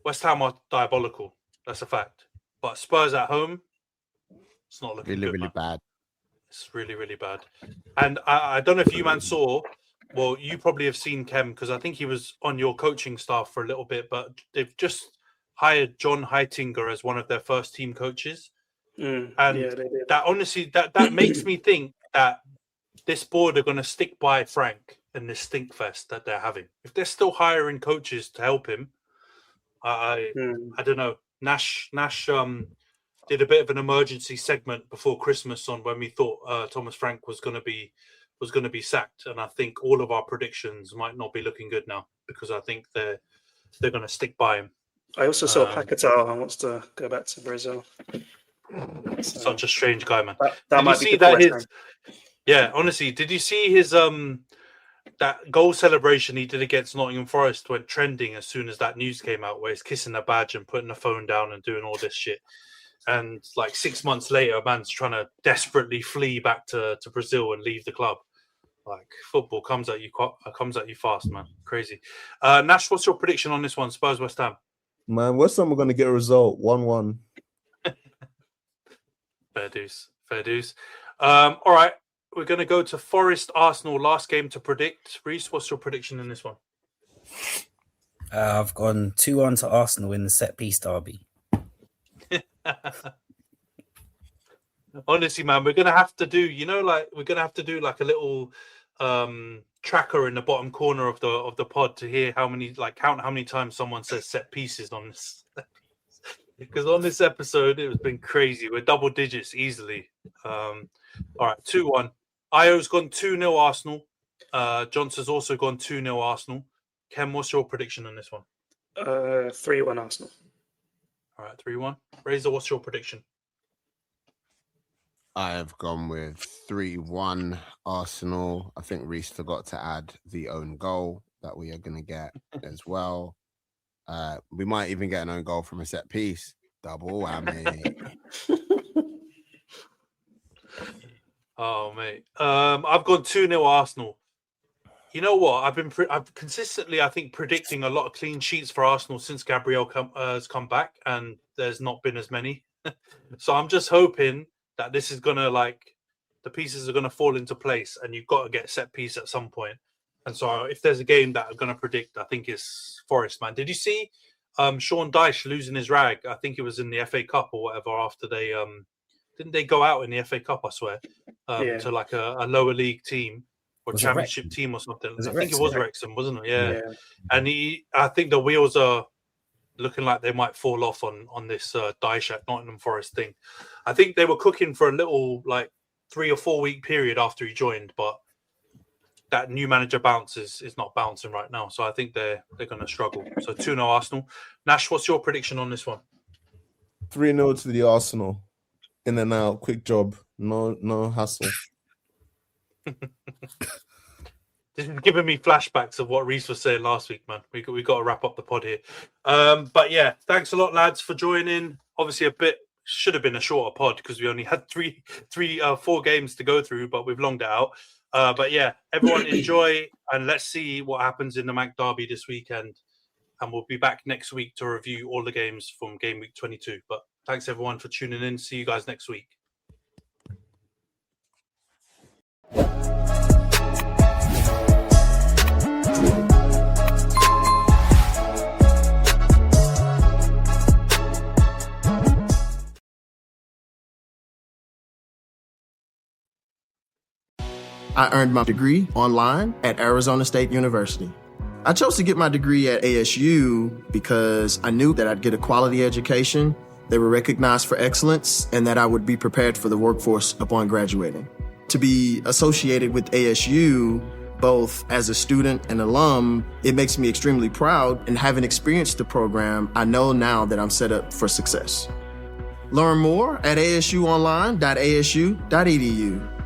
West Ham are diabolical. That's a fact. But Spurs at home, it's not looking really, good, really bad. It's really, really bad. And I don't know if you, man, saw, well, you probably have seen Khem because I think he was on your coaching staff for a little bit, but they've just hired John Heitinger as one of their first team coaches. And yeah, they did. that honestly, that makes me think that this board are going to stick by Frank in this stink fest that they're having. If they're still hiring coaches to help him, I don't know. Nash did a bit of an emergency segment before Christmas on when we thought Thomas Frank was going to be sacked, and I think all of our predictions might not be looking good now because I think they're going to stick by him. I also saw Paquetá wants to go back to Brazil. Such a strange guy, man. That might be that yeah, honestly, did you see his that goal celebration he did against Nottingham Forest went trending as soon as that news came out, where he's kissing the badge and putting the phone down and doing all this shit? And like 6 months later, a man's trying to desperately flee back to Brazil and leave the club. Like, football comes at you fast, man. Crazy. Nash, what's your prediction on this one? Spurs West Ham. Man, West Ham are going to get a result 1-1. Fair dues. All right, we're going to go to Forest Arsenal. Last game to predict. Rhys, what's your prediction in this one? I've gone 2-1 to Arsenal in the set piece derby. Honestly, man, we're gonna have to do, like a little tracker in the bottom corner of the pod to hear count how many times someone says set pieces on this. Because on this episode it has been crazy. We're double digits easily. All right, 2-1. Io's gone 2-0 Arsenal. Johnson's also gone 2-0 Arsenal. Khem, what's your prediction on this one? 3-1 Arsenal. All right, 3-1. Razor, what's your prediction? I have gone with 3-1 Arsenal. I think Rhys forgot to add the own goal that we are going to get as well. We might even get an own goal from a set piece. Double whammy. Oh, mate. I've gone 2-0 Arsenal. You know what? I've consistently, I think, predicting a lot of clean sheets for Arsenal since Gabriel has come back, and there's not been as many. So I'm just hoping that this is gonna the pieces are gonna fall into place, and you've got to get set piece at some point. And so if there's a game that I'm gonna predict, I think it's Forest, man. Did you see Sean Dyche losing his rag? I think it was in the FA Cup or whatever. After they didn't they go out in the FA Cup? I swear to like a lower league team. Or Was it championship team or something. Was it I think it Wrexham? was Wrexham, wasn't it? Yeah. And I think the wheels are looking like they might fall off on this Dyche at Nottingham Forest thing. I think they were cooking for a little 3 or 4 week period after he joined, but that new manager bounce is not bouncing right now. So I think they're going to struggle. So 2-0 Arsenal. Nash, what's your prediction on this one? 3-0 to the Arsenal. In and out, quick job. No hassle. This is giving me flashbacks of what Rhys was saying last week, man. We got to wrap up the pod here. But yeah, thanks a lot, lads, for joining. Obviously, should have been a shorter pod because we only had 4 games to go through, but we've longed it out. But yeah, everyone enjoy, and let's see what happens in the Manc Derby this weekend. And we'll be back next week to review all the games from game week 22. But thanks everyone for tuning in. See you guys next week. I earned my degree online at Arizona State University. I chose to get my degree at ASU because I knew that I'd get a quality education, they were recognized for excellence, and that I would be prepared for the workforce upon graduating. To be associated with ASU, both as a student and alum, it makes me extremely proud, and having experienced the program, I know now that I'm set up for success. Learn more at asuonline.asu.edu.